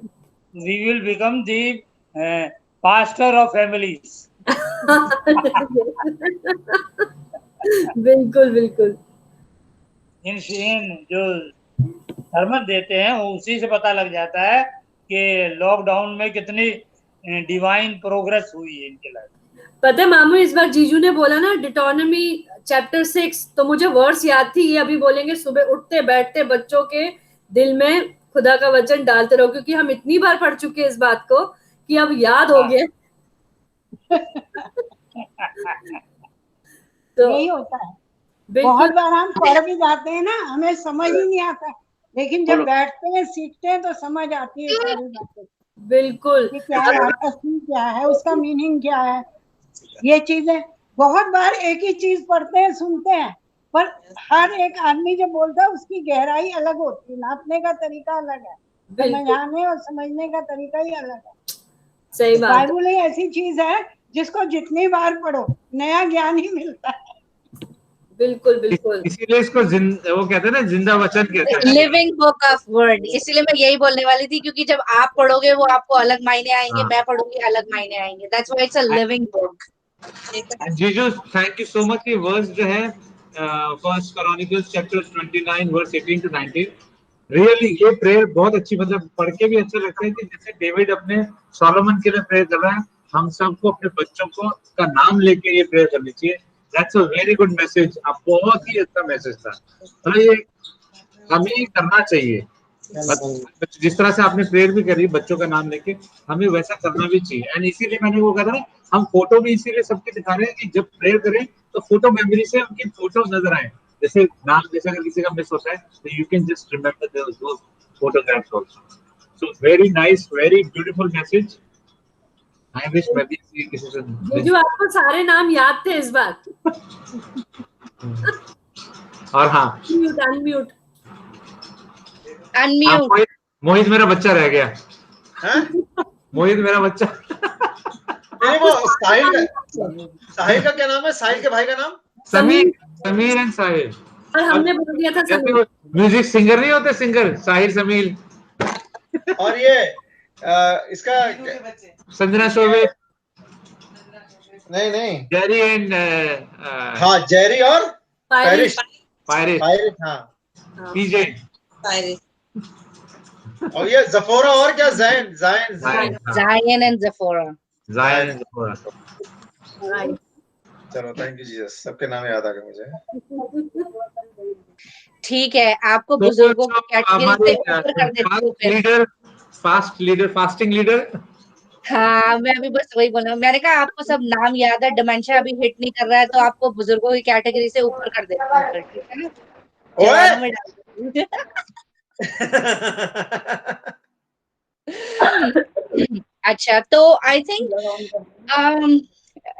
We will become the pastor of families. बिल्कुल बिल्कुल। इन जो सरमन देते हैं उसी से पता लग जाता है कि लॉकडाउन में कितनी डिवाइन प्रोग्रेस हुई है इनके लाइफ। पता है मामू, इस बार जीजू ने बोला ना डिटोनॉमी चैप्टर 6, तो मुझे वर्ड्स याद थी। ये अभी बोलेंगे सुबह उठते बैठते बच्चों के दिल में खुदा का वचन डालते रहो, क्योंकि हम इतनी बार पढ़ चुके हैं इस बात को कि अब याद हो गया। तो यही होता है, बहुत बार हम पढ़ भी जाते हैं ना, हमें समझ ही नहीं आता, लेकिन जब बैठते हैं सीखते हैं तो समझ आती है सारी बातें। बिल्कुल, कि क्या है, असली क्या है, उसका मीनिंग क्या है, ये चीजें। बहुत बार एक ही चीज पढ़ते हैं, सुनते हैं, पर हर एक आदमी जो बोलता है उसकी गहराई अलग होती है, नापने का तरीका अलग है, समझाने और समझने का तरीका ही अलग है। सही बात। बाइबल ही ऐसी चीज है जिसको जितनी बार पढ़ो नया ज्ञान ही मिलता है। बिल्कुल बिल्कुल, इसीलिए इसको वो कहते हैं ना, जिंदा वचन कहते हैं, लिविंग बुक ऑफ वर्ड। इसीलिए मैं यही बोलने वाली थी, क्योंकि जब आप पढ़ोगे वो आपको अलग मायने आएंगे, मैं पढ़ूंगी अलग मायने आएंगे। That's why it's a living book. जीजू थैंक यू सो मच। ये वर्स जो है first Chronicles chapter 29 verse 18 to 19, really ये प्रेयर बहुत अच्छी, मतलब पढ़ के भी अच्छा लगता है कि जैसे डेविड अपने सोलोमन के लिए प्रेयर कर रहा है, हम सबको अपने बच्चों को का नाम लेके ये प्रेयर करनी चाहिए। That's a very good message. आप बहुत ही अच्छा मैसेज था, मतलब ये हमें करना चाहिए। जिस तरह से आपने प्रेयर भी करी बच्चों का नाम लेके, हमें वैसा करना भी चाहिए। एंड इसीलिए मैंने वो कहा था, हम फोटो भी इसीलिए सबके दिखा रहे हैं कि जब प्रेयर करें तो फोटो मेमोरी से उनकी फोटो नजर आए। जैसे नाम, जैसे अगर किसी का मिस होता है तो you can just remember those photographs also. So very nice, very beautiful message. I wish मैं भी किसी से जीजू आपको सारे नाम याद थे इस बार। और हाँ, अनम्यूट मोहित मेरा बच्चा रह गया है। मोहित मेरा बच्चा। नहीं, वो साहिल का क्या नाम है? साहिल के भाई का नाम समीर एंड साहिल। और हमने बोल दिया था समीर। म्यूजिक सिंगर नहीं होते, सिंगर साहिल समीर। और ये इसका संजना शोभे। नहीं जेरी एंड हाँ, जेरी और पायरिश। हाँ, पीजे। और ये जफोरा और क्या, जायन एंड जफोरा। चलो, थैंक यू जीसस, सबके नाम याद आ गए मुझे। ठीक है, आपको बुजुर्गों की कैटेगरी से ऊपर कर देती हूं। Fasting leader. हाँ, मैं अभी बस वही बोल रहा हूँ। मैंने कहा आपको सब नाम याद है, डिमेंशिया अभी हिट नहीं कर रहा है, तो आपको बुजुर्गों की कैटेगरी से ऊपर कर देती हूँ, ठीक है ना? जवानों में डाल अच्छा, तो I think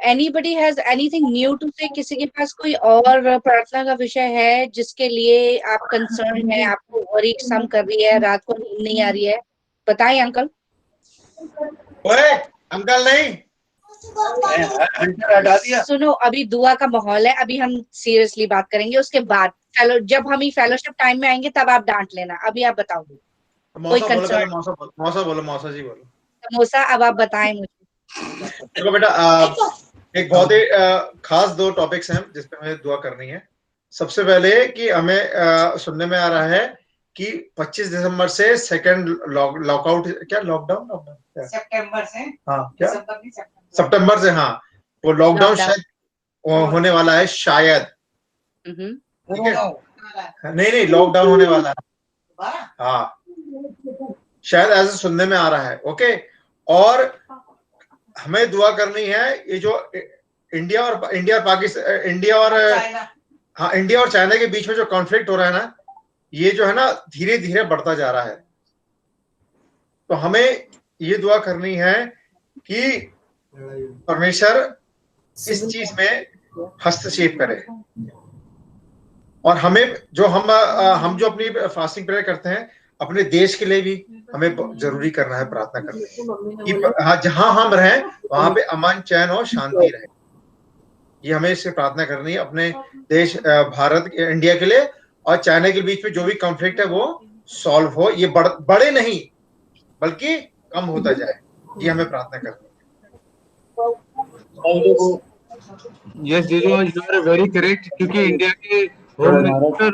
anybody has anything new to say? किसी के पास कोई और प्रार्थना का विषय है जिसके लिए आप कंसर्न है, आपको वरी सम कर रही है, रात को नींद नहीं आ रही है? बताएं अंकल। ओए अंकल नहीं, हटा दिया। सुनो, अभी दुआ का माहौल है, अभी हम सीरियसली बात करेंगे उसके बाद। जब हम फेलोशिप टाइम में आएंगे तब आप डांट लेना। अभी आप बताओ कोई कंसर्न। मौसा जी बोलो। समोसा, अब आप बताएं मुझे। देखो बेटा, एक बहुत ही खास 2 टॉपिक्स हैं जिस पे हमें दुआ करनी है। सबसे पहले कि हमें सुनने में आ रहा है कि 25 दिसंबर से सेकंड लॉकआउट, क्या लॉकडाउन सितंबर से, हाँ क्या सितंबर से, हाँ वो लॉकडाउन शायद होने वाला है, शायद। ठीक है, नहीं लॉकडाउन होने वाला है, हाँ शायद ऐसा सुनने में आ रहा है। ओके, और हमें दुआ करनी है, ये जो इंडिया और पाकिस्तान, इंडिया और चाइना के बीच में जो कॉन्फ्लिक्ट हो रहा है ना, ये जो है ना धीरे धीरे बढ़ता जा रहा है। तो हमें ये दुआ करनी है कि परमेश्वर इस चीज में हस्तक्षेप करे, और हमें जो हम जो अपनी फास्टिंग प्रेयर करते हैं, अपने देश के लिए भी हमें जरूरी करना है, प्रार्थना करना है कि जहां हम रहें वहां पे अमन, चैन और शांति रहे। ये हमें इससे प्रार्थना करनी है अपने देश भारत, इंडिया के लिए, और चाइना के बीच में जो भी कॉन्फ्लिक्ट है वो सॉल्व हो, ये बड़े नहीं बल्कि कम होता जाए। ये हमें प्रार्थना करनी है। यस जीजू, यू आर वेरी करेक्ट, क्योंकि इंडिया के होम मिनिस्टर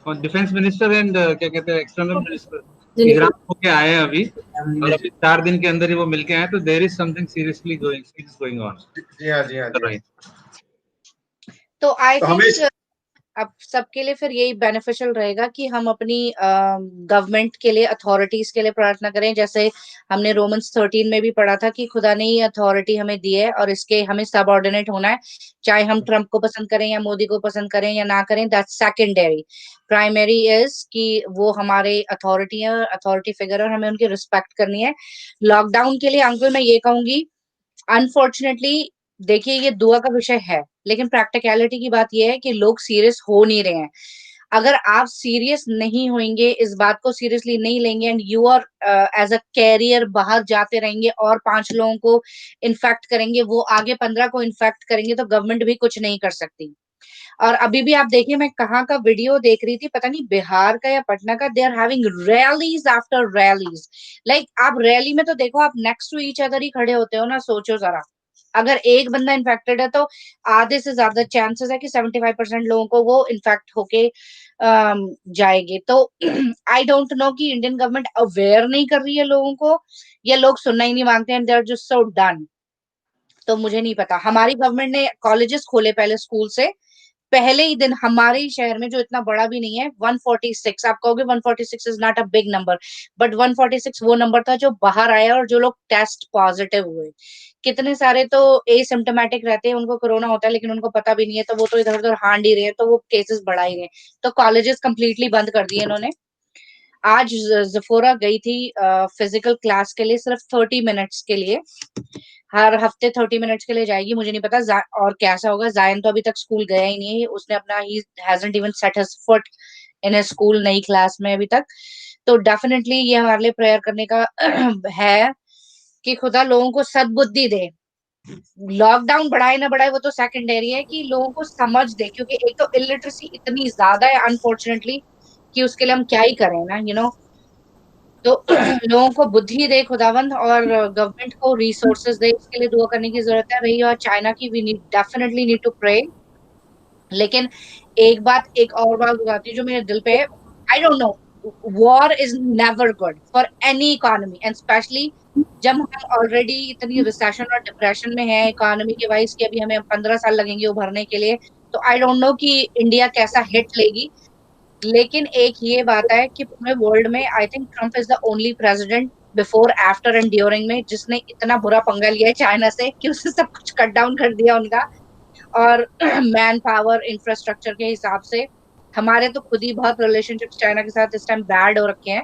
और डिफेंस मिनिस्टर एंड क्या कहते हैं एक्सटर्नल मिनिस्टर, एग्जाम होके आए हैं अभी, और अभी 4 दिन के अंदर ही वो मिलके आए, तो there is something seriously going on. जी हाँ, जी हाँ, जी हाँ। तो आई तो हमें थिंक अब सबके लिए फिर यही बेनिफिशियल रहेगा कि हम अपनी गवर्नमेंट के लिए, अथॉरिटीज के लिए प्रार्थना करें, जैसे हमने रोमन्स 13 में भी पढ़ा था कि खुदा ने ये अथॉरिटी हमें दी है और इसके हमें सबऑर्डिनेट होना है, चाहे हम ट्रम्प को पसंद करें या मोदी को पसंद करें या ना करें, दैट्स सेकेंडरी। प्राइमरी इज कि वो हमारे अथॉरिटी है, अथॉरिटी फिगर, और हमें उनकी रिस्पेक्ट करनी है। लॉकडाउन के लिए अंकल मैं ये कहूंगी, अनफॉर्चुनेटली देखिए ये दुआ का विषय है, लेकिन प्रैक्टिकलिटी की बात ये है कि लोग सीरियस हो नहीं रहे हैं। अगर आप सीरियस नहीं होंगे, इस बात को सीरियसली नहीं लेंगे, and you are as a carrier बाहर जाते रहेंगे और 5 लोगों को इन्फेक्ट करेंगे, वो आगे 15 को इन्फेक्ट करेंगे, तो गवर्नमेंट भी कुछ नहीं कर सकती। और अभी भी आप देखिए, मैं कहाँ का वीडियो देख रही थी, पता नहीं बिहार का या पटना का, they are having rallies after rallies. Like आप रैली में तो देखो, आप नेक्स्ट टू ईच अदर ही खड़े होते हो ना, सोचो जरा, अगर एक बंदा इन्फेक्टेड है तो आधे से ज्यादा चांसेस है कि 75% लोगों को वो इन्फेक्ट होके जाएंगे। तो आई डोंट नो कि इंडियन गवर्नमेंट अवेयर नहीं कर रही है लोगों को, या लोग सुनना ही नहीं मांगते हैं, they are just so done. तो मुझे नहीं पता, हमारी गवर्नमेंट ने कॉलेजेस खोले पहले स्कूल से, पहले ही दिन हमारे ही शहर में, जो इतना बड़ा भी नहीं है, 146, आप कहोगे 146 is not a big number, but 146 वो नंबर था जो बाहर आया और जो लोग टेस्ट पॉजिटिव हुए। कितने सारे तो एसिम्टोमेटिक रहते हैं, उनको कोरोना होता है लेकिन उनको पता भी नहीं है, तो वो तो इधर उधर हांड ही रहे हैं, तो वो केसेस बढ़ा ही रहे हैं। तो कॉलेजेस कंप्लीटली बंद कर दिए इन्होंने। आज जफोरा गई थी फिजिकल क्लास के लिए, सिर्फ 30 मिनट्स के लिए, हर हफ्ते 30 मिनट्स के लिए जाएगी। मुझे नहीं पता और कैसा होगा। जायन तो अभी तक स्कूल गया ही नहीं है, उसने अपना he hasn't even set his foot in a school, नई क्लास में अभी तक। तो डेफिनेटली ये हमारे लिए प्रेयर करने का है कि खुदा लोगों को सद्बुद्धि दे। लॉकडाउन बढ़ाए ना बढ़ाए वो तो सेकेंडरी है, कि लोगों को समझ दे, क्योंकि एक तो इलिटरेसी इतनी ज्यादा है अनफॉर्चुनेटली, कि उसके लिए हम क्या ही करें ना, तो लोगों को बुद्धि दे खुदावंद, और गवर्नमेंट को रिसोर्सेज दे, इसके लिए दुआ करने की जरूरत है। रही और चाइना की, we need definitely need to pray. लेकिन एक और बात बताती हूँ जो मेरे दिल पे है। आई don't no, war is never good for any economy, and specially जब हम ऑलरेडी इतनी रिसेशन और डिप्रेशन में है इकोनॉमी के वाइज, कि अभी हमें 15 साल लगेंगे उभरने के लिए। तो आई डोंट नो कि इंडिया कैसा हिट लेगी। लेकिन एक ये बात है कि पूरे वर्ल्ड में I think Trump is the only president before, after and during में जिसने इतना बुरा पंगा लिया है चाइना से, कि उसने सब कुछ कट डाउन कर दिया उनका। और मैन पावर, इंफ्रास्ट्रक्चर के हिसाब से हमारे तो खुद ही बहुत रिलेशनशिप चाइना के साथ इस टाइम बैड हो रखे हैं।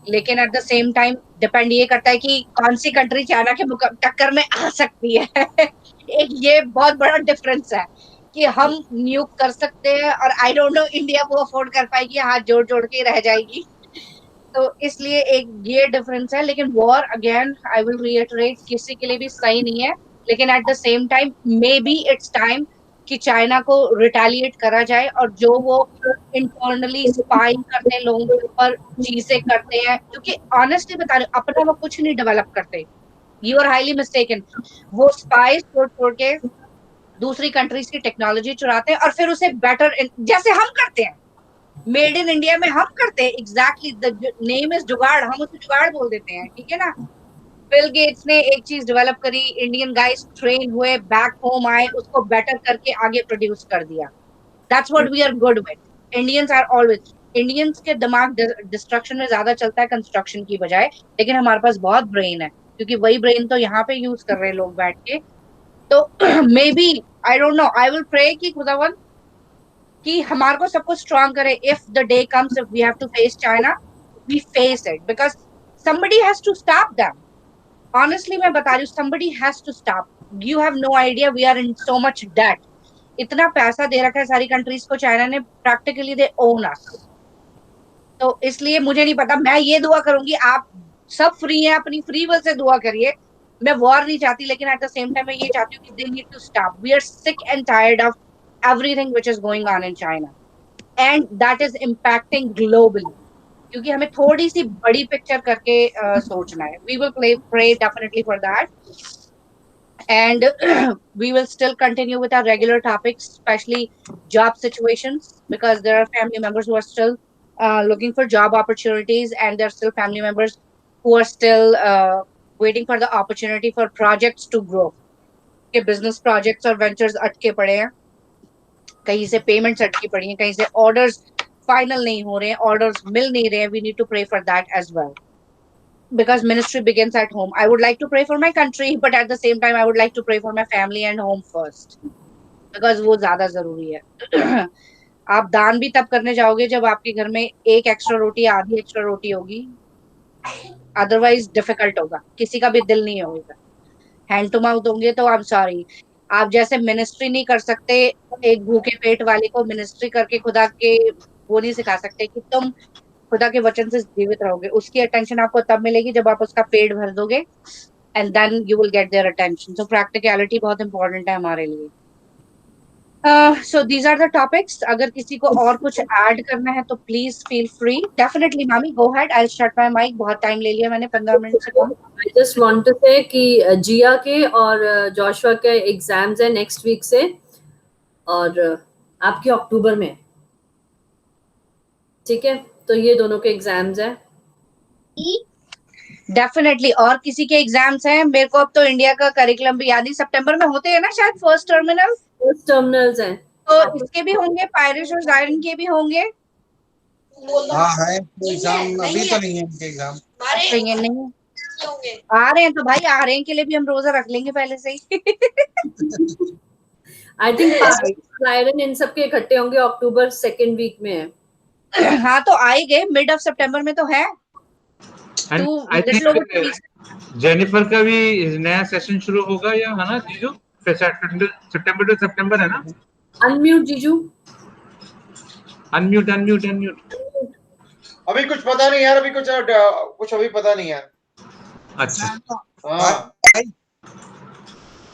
लेकिन eight the same time depend ये करता है कि कौन सी कंट्री चाइना के टक्कर में आ सकती है। एक ये बहुत बड़ा डिफरेंस है कि हम न्यूक कर सकते हैं, और आई डोंट नो इंडिया वो अफोर्ड कर पाएगी, हाथ जोड़ जोड़ के रह जाएगी। तो इसलिए एक ये डिफरेंस है। लेकिन war, again I will reiterate, किसी के लिए भी सही नहीं है। लेकिन eight the same time may be it's time कि चाइना को रिटेलिएट करा जाए, और जो वो इंटरनली स्पाइंग करते हैं लोगों के ऊपर, चीजें करते हैं, क्योंकि ऑनेस्टली बता रहे अपना वो कुछ नहीं डेवलप करते। You are highly mistaken. वो स्पाइस छोड़ छोड़ के दूसरी कंट्रीज की टेक्नोलॉजी चुराते हैं, और फिर उसे बेटर, जैसे हम करते हैं, मेड इन इंडिया में हम करते हैं एग्जैक्टली, द नेम इज जुगाड़, हम उसे जुगाड़ बोल देते हैं, ठीक है ना। बिल गेट्स ने एक चीज डेवलप करी, इंडियन गाइस ट्रेन हुए, बैक होम आए, उसको बेटर करके आगे प्रोड्यूस कर दिया। That's what we are good with. Indians are always, Indians के दिमाग डिस्ट्रक्शन में ज्यादा चलता है कंस्ट्रक्शन की बजाय, लेकिन हमारे पास बहुत ब्रेन है, क्योंकि वही ब्रेन तो यहाँ पे यूज कर रहे हैं लोग बैठ के। तो may be, I don't know, I will pray कि खुदावन कि हमारे को सब कुछ स्ट्रॉन्ग करे। If the day comes, if we have to face China, we face it, because somebody has to stop them. Honestly मैं बता रही हूँ, somebody has to stop. You have no idea, we are in so much debt. इतना पैसा दे रखा है सारी countries को चाइना ने, प्रैक्टिकली दे ओन अस। तो इसलिए मुझे नहीं पता, मैं ये दुआ करूंगी, आप सब फ्री हैं, अपनी फ्री विल से दुआ करिए। मैं वॉर नहीं चाहती, लेकिन एट द सेम टाइम मैं ये चाहती हूँ कि they need to stop. We are sick and tired of everything which is going on in China, and that is impacting globally, क्योंकि हमें थोड़ी सी बड़ी पिक्चर करके सोचना है। We will pray definitely for that, and we will still continue with our regular topics, especially job situations, because there are family members who are still looking for job opportunities, and there are still family members who are still waiting for the opportunity for projects to grow. के business projects और ventures अटके पड़े हैं, कहीं से payments अटकी पड़ी हैं, कहीं से orders final नहीं हो रहे हैं, orders मिल नहीं रहे हैं. We need to pray for that as well, because ministry begins at home. I would like to pray for my country, but at the same time I would like to pray for my family and home first, because वो ज्यादा जरूरी है. आप दान भी तब करने जाओगे जब आपके घर में एक एक्स्ट्रा रोटी, आधी एक्स्ट्रा रोटी होगी, अदरवाइज डिफिकल्ट होगा, किसी का भी दिल नहीं होगा. हैंड टू माउथ होंगे तो आई एम सॉरी, आप जैसे मिनिस्ट्री नहीं कर सकते एक भूखे पेट वाले को मिनिस्ट्री करके खुदा के वो नहीं सिखा सकते कि तुम खुदा के वचन से जीवित रहोगे. उसकी अटेंशन आपको तब मिलेगी जब आप उसका पेट भर दोगे, and then you will get their attention. So practicality बहुत इंपॉर्टेंट है हमारे लिए. So these are the topics. अगर किसी को और कुछ ऐड करना है तो प्लीज फील फ्री. डेफिनेटली मामी, go ahead. I shut my mic. बहुत टाइम ले लिया मैंने, 15 मिनट से कम. I just want to say कि जिया के और जोशुआ के एग्जाम्स है नेक्स्ट वीक से, और आपके अक्टूबर में, ठीक है? तो ये दोनों के एग्जाम्स है. डेफिनेटली. और किसी के एग्जाम्स हैं? मेरे को अब तो इंडिया का करिकुलम भी याद नहीं. सितंबर में होते हैं ना शायद फर्स्ट टर्मिनल्स हैं, तो इसके भी होंगे, पायरिश और जायरन के भी होंगे. हाँ है, एग्जाम अभी तो नहीं है इनके एग्जाम. नहीं आ रहे हैं तो भाई, आ रहे हैं के लिए भी हम रोजा रख लेंगे पहले से ही. आई थिंक जायरन इन सब के इकट्ठे होंगे अक्टूबर 2nd वीक में है. हाँ तो आएंगे, मिड ऑफ सितंबर में तो है. जेनिफर का भी नया सेशन शुरू होगा या है ना जीजू? सितंबर टू सितंबर है ना? अनम्यूट जीजू, अनम्यूट. अभी कुछ पता नहीं यार, अभी कुछ अभी पता नहीं यार. अच्छा. हाँ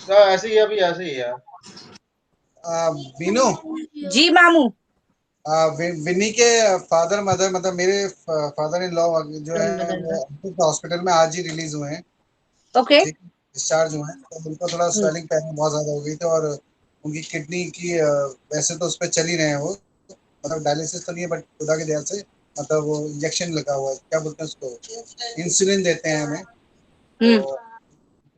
ऐसे ही, अभी ऐसे ही यार. बीनू जी मामू. विन्नी के फादर मदर, मतलब मेरे फादर इन लॉ जो है हॉस्पिटल में आज ही रिलीज हुए हैं. ओके. डिस्चार्ज हुए हैं. तो उनको थोड़ा स्वेलिंग पैर में बहुत ज्यादा हो गई थी, और उनकी किडनी की वैसे तो उस पर चल ही रहे हैं वो, मतलब डायलिसिस तो नहीं है, बट खुदा की दया से मतलब वो इंजेक्शन लगा हुआ है, क्या बोलते हैं उसको, इंसुलिन देते हैं हमें. तो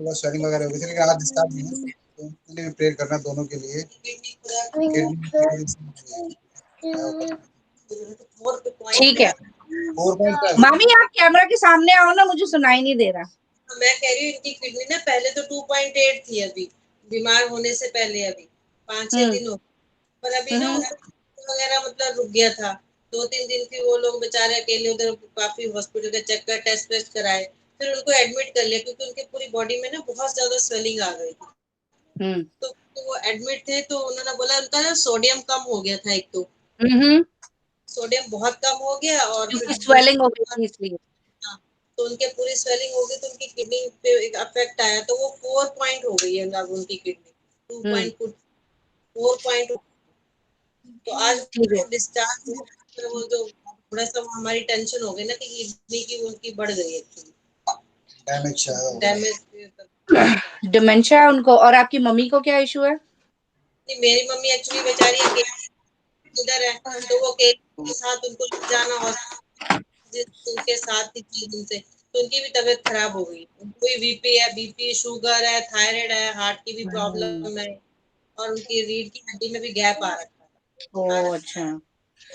थोड़ा स्वेलिंग वगैरह हो गई थी, लेकिन आज डिस्चार्ज हुए हैं. तो उनके लिए भी प्रेयर करना, दोनों के लिए. ठीक है मामी, आप कैमरा के सामने आओ ना, मुझे सुनाई नहीं दे रहा. मैं कह रही हूँ इनकी किडनी ना पहले तो 2.8 थी, अभी बीमार होने से पहले अभी 5-6 दिन हो, पर अभी ना वगैरह मतलब रुक गया था. 2-3 दिन की वो लोग बेचारे अकेले उधर काफी हॉस्पिटल के चक्कर टेस्ट वेस्ट कराए, फिर उनको एडमिट कर लिया क्योंकि उनके पूरी बॉडी में ना बहुत ज्यादा स्वेलिंग आ गई थी. तो वो एडमिट थे, तो उन्होंने बोला उनका ना सोडियम कम हो गया था. एक तो सोडियम बहुत कम हो गया, और स्वेलिंग हो गई थी इसलिए. तो उनके पूरी स्वेलिंग हो गई, तो उनकी किडनी पे एक अफेक्ट आया, तो वो 4 पॉइंट हो गई है अब उनकी किडनी. 2.4 पॉइंट. तो आज डिस्चार्ज वो जो थोड़ा सा हमारी टेंशन हो गई ना कि किडनी की उनकी बढ़ गई एक्चुअली, डैमेज डिमेंशिया उनको. और आपकी मम्मी को क्या इशू है? नहीं, मेरी मम्मी एक्चुअली बेचारी इधर है, तो वो के साथ उनको जाना और उनके साथ थी 3 दिन से, तो उनकी भी तबीयत खराब हो गई. उनको भी बीपी है, बीपी शुगर है, थायराइड है, हार्ट की भी प्रॉब्लम है, और उनकी रीढ़ की हड्डी में भी गैप आ रखा है. ओह अच्छा.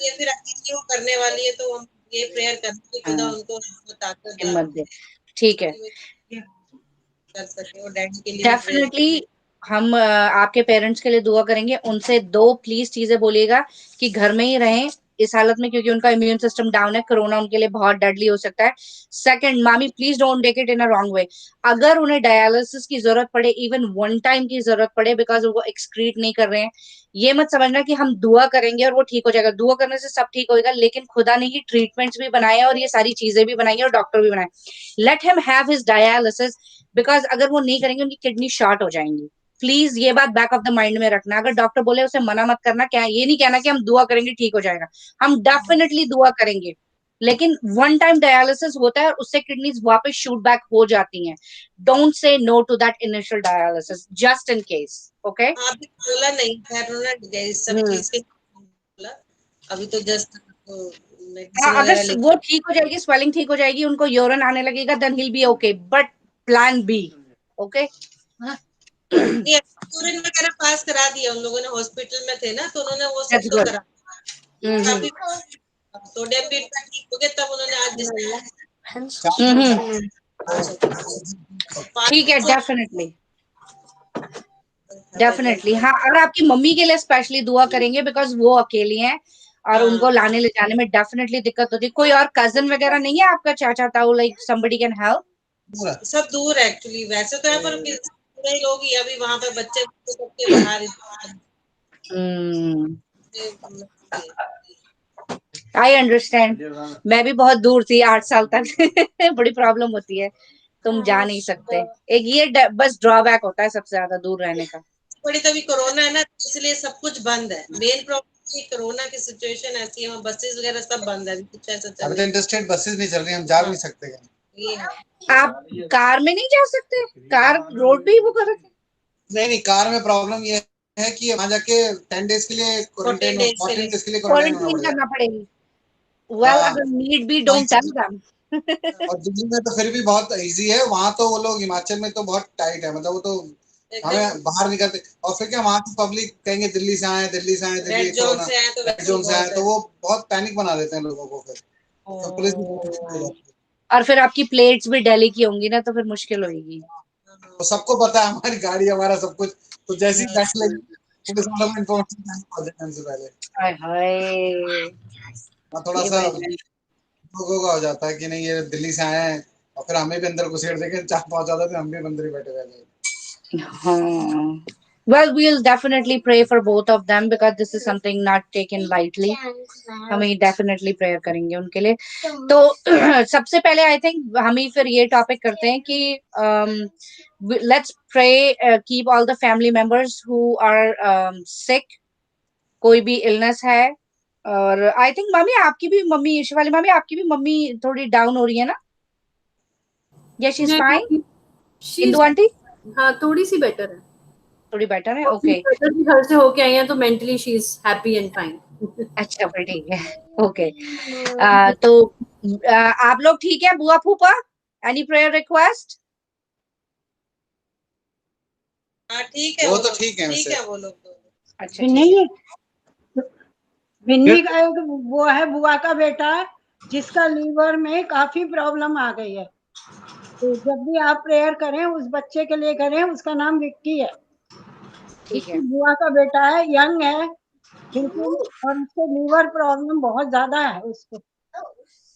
ये फिर अकेली वो करने वाली है, तो हम ये प्रेयर करते हैं कि खुदा उनको ताकत दे. ठीक है, कर सके, और डैडी के लिए डेफिनेटली हम आपके पेरेंट्स के लिए दुआ करेंगे. उनसे 2 प्लीज चीजें बोलिएगा कि घर में ही रहें इस हालत में, क्योंकि उनका इम्यून सिस्टम डाउन है. कोरोना उनके लिए बहुत डेडली हो सकता है. सेकंड, मामी please don't take it in a wrong way. अगर उन्हें डायलिसिस की जरूरत पड़े, इवन 1 टाइम की जरूरत पड़े, बिकॉज वो एक्सक्रीट नहीं कर रहे हैं, ये मत समझना कि हम दुआ करेंगे और वो ठीक हो जाएगा. दुआ करने से सब ठीक होगा, लेकिन खुदा ने ही ट्रीटमेंट्स भी बनाए और ये सारी चीजें भी बनाई और डॉक्टर भी बनाए. Let him have his dialysis, because अगर वो नहीं करेंगे उनकी किडनी शॉर्ट हो जाएंगी. प्लीज ये बात बैक ऑफ द माइंड में रखना. अगर डॉक्टर बोले उसे मना मत करना. क्या ये नहीं कहना कि हम दुआ करेंगे ठीक हो जाएगा, हम डेफिनेटली दुआ करेंगे, लेकिन 1 टाइम डायलिसिस होता है और उससे किडनीज वापस शूट बैक हो जाती हैं. Don't say no to that initial dialysis, just in case. Okay, अभी बोला नहीं, खैर उन्होंने सब चीज के बोला, अभी तो जस्ट medicine अगर वगैरह वो ठीक हो जाएगी, स्वेलिंग ठीक हो जाएगी, उनको यूरिन आने लगेगा, then he'll be okay, but plan B, okay? नहीं, यूरिन वगैरह पास करा दिया उन लोगों ने, हॉस्पिटल में थे ना तो उन्होंने वो सब That's तो good. करा, काफी सोडियम भी इतना ठीक हो गया, तब उन्होंने आज ठीक है, डेफिनेटली डेफिनेटली। हाँ, और आपकी मम्मी के लिए स्पेशली दुआ करेंगे, बिकॉज वो अकेली हैं और उनको लाने ले जाने में डेफिनेटली दिक्कत होती है। कोई और कजन वगैरह नहीं है आपका, चाचा ताऊ, लाइक समबडी कैन हेल्प? सब दूर है एक्चुअली, वैसे तो है पर पूरे लोग ही अभी वहां पे, बच्चे सबके बाहर। आई अंडरस्टैंड, मैं भी बहुत दूर थी 8 साल तक बड़ी प्रॉब्लम होती है, तुम जा नहीं सकते। एक ये बस ड्रॉबैक होता है सबसे ज्यादा दूर रहने का। बड़ी तभी कोरोना है ना, इसलिए सब कुछ बंद है। मेन प्रॉब्लम कोरोना की सिचुएशन ऐसी है, बसेस वगैरह सब बंद है, कुछ ऐसा चल अभी तो इंटरस्टेट बसेस नहीं चल रही, हम जा भी नहीं सकते। ये है। आप कार में नहीं जा सकते? कार रोड पे ही वो कर रखे? नहीं, कार में प्रॉब्लम ये है कि वहां जाके 10 डेज के लिए क्वारंटाइन, 14 डेज के लिए क्वारंटाइन करना पड़ेगी। वेल, अगर need be, don't tell them. और दिल्ली में तो फिर भी बहुत इजी है, वहां तो वो लोग, हिमाचल में तो बहुत टाइट है, मतलब वो तो हमें बाहर निकलते, और फिर क्या वहां की पब्लिक कहेंगे दिल्ली से आए, दिल्ली से आए, दिल्ली रेड जोन से आए, तो वो बहुत पैनिक बना देते हैं लोगों को, फिर तो पुलिस भी और फिर आपकी प्लेट्स भी दिल्ली की होंगी ना, तो फिर मुश्किल होगी। तो सबको पता है हमारी गाड़ी, हमारा सब कुछ, तो जैसी गाड़ी लगी पुलिस वालों को इन्फॉर्मेशन पहुंचे से पहले। हाय हाय, थोड़ा सा लोगों का हो जाता है कि नहीं ये दिल्ली से आए हैं, और फिर हमें भी अंदर घुसेड़ देके चाह पहुंचा देते, हम भी अंदर ही बैठे रहते हैं। Well, we'll definitely pray for both of them because this is something not taken lightly. हमें definitely prayer करेंगे उनके लिए। तो सबसे पहले I think हम ही फिर ये टॉपिक करते हैं कि let's pray, keep all the family members who are sick, कोई भी illness है। और I think मम्मी आपकी भी, मम्मी शिवाली मम्मी आपकी भी मम्मी थोड़ी डाउन हो रही है ना? Yeah, she's fine. Indu aunty? हाँ, थोड़ी सी बेटर है, थोड़ी बेटर है, ओके। घर से होके आई हैं तो mentally she is happy and fine. अच्छा, फिर ठीक है, ओके। तो आप लोग ठीक है? बुआ फूफा, एनी प्रेयर रिक्वेस्ट? ठीक है, वो तो ठीक है, ठीक है वो लोग तो। अच्छा, नहीं, बिन्नी का एक वो है, बुआ का बेटा, जिसका लीवर में काफी प्रॉब्लम आ गई है, तो जब भी आप प्रेयर करें उस बच्चे के लिए करें, उसका नाम विक्की है, ठीक है। बुआ का बेटा है, यंग है बिल्कुल, और उसको लीवर प्रॉब्लम बहुत ज्यादा है उसको।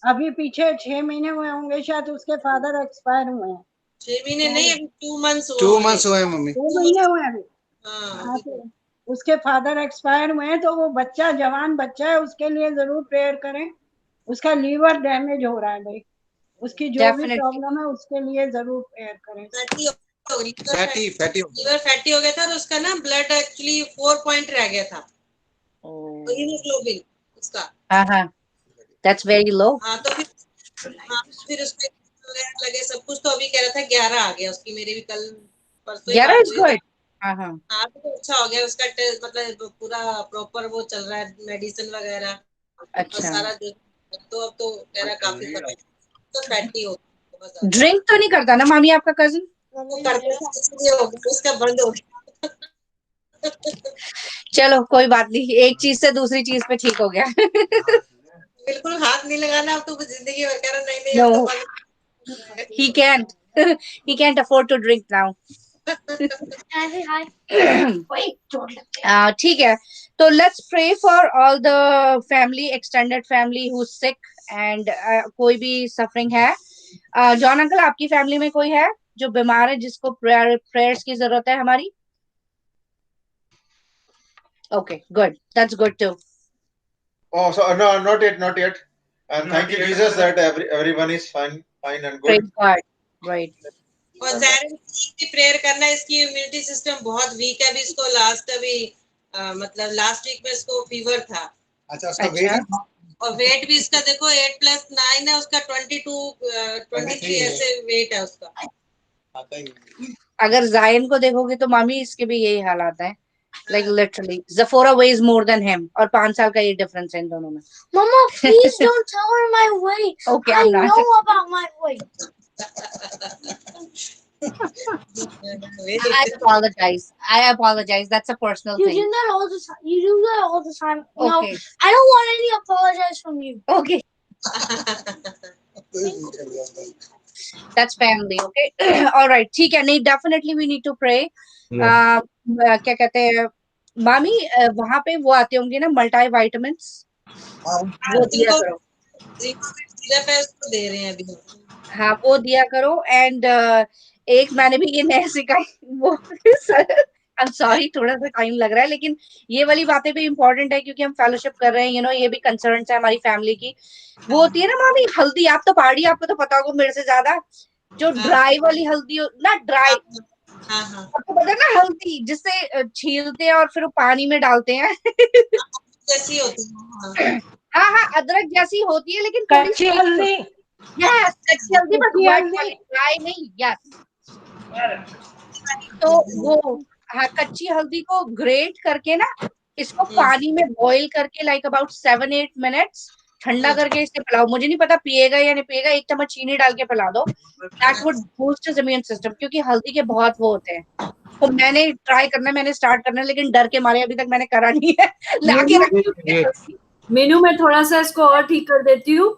अभी पीछे 6 महीने हुए होंगे शायद, उसके फादर एक्सपायर हुए हैं। 6 महीने नहीं, अभी 2 मंथ्स हुए। 2 मंथ्स हुए मम्मी, 2 महीने हुए अभी। हाँ, तो उसके फादर एक्सपायर हुए हैं, तो वो बच्चा, जवान बच्चा है, उसके लिए जरूर प्रेयर करें। उसका लीवर डैमेज हो रहा है भाई, उसकी जो भी प्रॉब्लम है उसके लिए जरूर प्रेयर करें। फैटी लीवर फैटी हो गया था, तो उसका ना ब्लड एक्चुअली 4 पॉइंट रह गया था, हीमोग्लोबिन उसका। हाँ, दैट्स वेरी लो। हाँ, तो फिर उसको लगे सब कुछ, तो अभी कह रहा था 11 आ गया उसकी, मेरे भी कल परसों 11 इज गुड। हाँ, तो अच्छा हो गया उसका, मतलब पूरा प्रॉपर वो चल रहा है, मेडिसिन वगैरह। अच्छा, सारा तो अब तो कह रहा काफी फर्क, तो फैटी हो गया। ड्रिंक तो नहीं करता ना मामी आपका कजन? उसका बंद हो गया। चलो कोई बात नहीं, एक चीज से दूसरी चीज पे ठीक हो गया। बिल्कुल हाथ नहीं लगाना अब तो जिंदगी भर, कह रहा नहीं No, he can't afford to drink now. ठीक है, तो let's pray for all the family, extended family who's sick and कोई भी suffering है। जॉन अंकल, आपकी फैमिली में कोई है जो बीमार है, जिसको prayers की जरूरत है हमारी? Okay, good. That's good too. Oh, so no, not yet. And thank you, Jesus, that everyone is fine and good. Praise God. Right. और ज़ाहिर की प्रेयर करना, इसकी इम्यूनिटी सिस्टम बहुत वीक है अभी, इसको मतलब लास्ट वीक में इसको फीवर था। अच्छा, उसका वेट, और वेट भी इसका देखो 8+9 है, उसका 23 ऐसे वेट है उसका। अगर जायन को देखोगे तो मामी इसके भी यही हालात है, like literally Zephora weighs more than him, और 5 साल का ये difference है इन दोनों में. Mama, please don't tell her my weight. Okay, I I'm not. know about my weight. I apologize. That's a personal You thing. do that all the time. You do that all the time. No, Okay. I don't want any apologize from you. Okay. That's family. Okay. All right. ठीक है. नहीं, definitely we need to pray. क्या कहते हैं मामी, वहाँ पे वो आते होंगे ना मल्टी वाइटामिन्स, वो दिया करो. दे रहे हैं अभी. हाँ, वो दिया करो. एंड एक मैंने भी ये नया सिखाई, वो आई एम सॉरी थोड़ा सा टाइम लग रहा है, लेकिन ये वाली बातें भी इम्पोर्टेंट है क्योंकि हम फेलोशिप कर रहे हैं, यू नो, ये भी कंसर्न है हमारी फैमिली की. वो होती है ना मामी हल्दी, आप तो पहाड़ी, आपको तो पता होगा मेरे से ज्यादा, जो ड्राई वाली हल्दी ना, ड्राई, आपको पता है ना हल्दी जिससे छीलते हैं और फिर वो पानी में डालते हैं. जैसी होती है. हाँ, अदरक जैसी होती है लेकिन कच्ची हल्दी. यस, कच्ची हल्दी, बट ड्राई नहीं. यस, तो वो हाँ, कच्ची हल्दी को ग्रेट करके ना, इसको पानी में बॉईल करके लाइक अबाउट 7-8 मिनट्स ठंडा करके इससे पिलाओ. मुझे नहीं पता पिएगा या नहीं पिएगा, 1 चम्मच चीनी डाल के पिला दो. That would boost his immune system, क्योंकि हल्दी के बहुत वो होते हैं. तो मैंने ट्राई करना है, मैंने स्टार्ट करना है, लेकिन डर के मारे अभी तक मैंने करा नहीं है. लाके रखी मेनू में थोड़ा सा इसको और ठीक कर देती हूँ.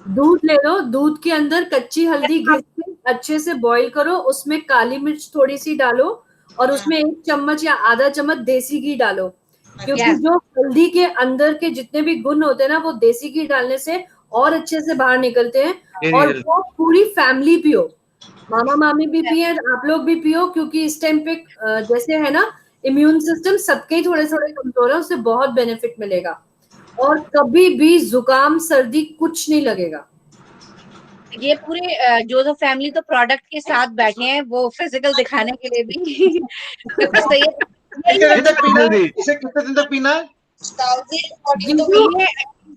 दूध ले लो, दूध के अंदर कच्ची हल्दी घिस के अच्छे से बॉईल करो, उसमें काली मिर्च थोड़ी सी डालो और उसमें 1 चम्मच या आधा चम्मच देसी घी डालो, क्योंकि जो हल्दी के अंदर के जितने भी गुण होते हैं ना, वो देसी घी डालने से और अच्छे से बाहर निकलते हैं. और वो पूरी फैमिली पियो, मामा मामी भी पिए, आप लोग भी पियो, क्योंकि इस टाइम पे जैसे है ना इम्यून सिस्टम सबके थोड़े थोड़े कमजोर है, उससे बहुत बेनिफिट मिलेगा. और कभी भी जुकाम सर्दी कुछ नहीं लगेगा. ये पूरे जो फैमिली तो प्रोडक्ट के साथ बैठे हैं, वो फिजिकल दिखाने के लिए भी सही है. कितने दिन तक पीना है? इसे कितने दिन तक पीना है?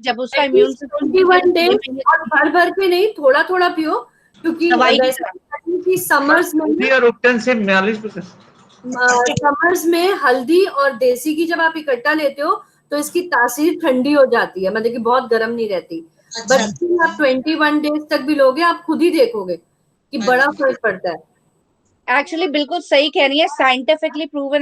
जब उसका इम्यून सिस्टम 21 डेज, और भर के नहीं, थोड़ा थोड़ा पियो, क्योंकि समर्स में हल्दी और देसी घी जब आप इकट्ठा लेते हो तो इसकी तासीर ठंडी हो जाती है, मतलब कि बहुत गर्म नहीं रहती. बट आप 21 डेज तक भी लोगे, आप खुद ही देखोगे कि बड़ा फर्क पड़ता है. एक्चुअली बिल्कुल सही कह रही है, साइंटिफिकली प्रूवन है.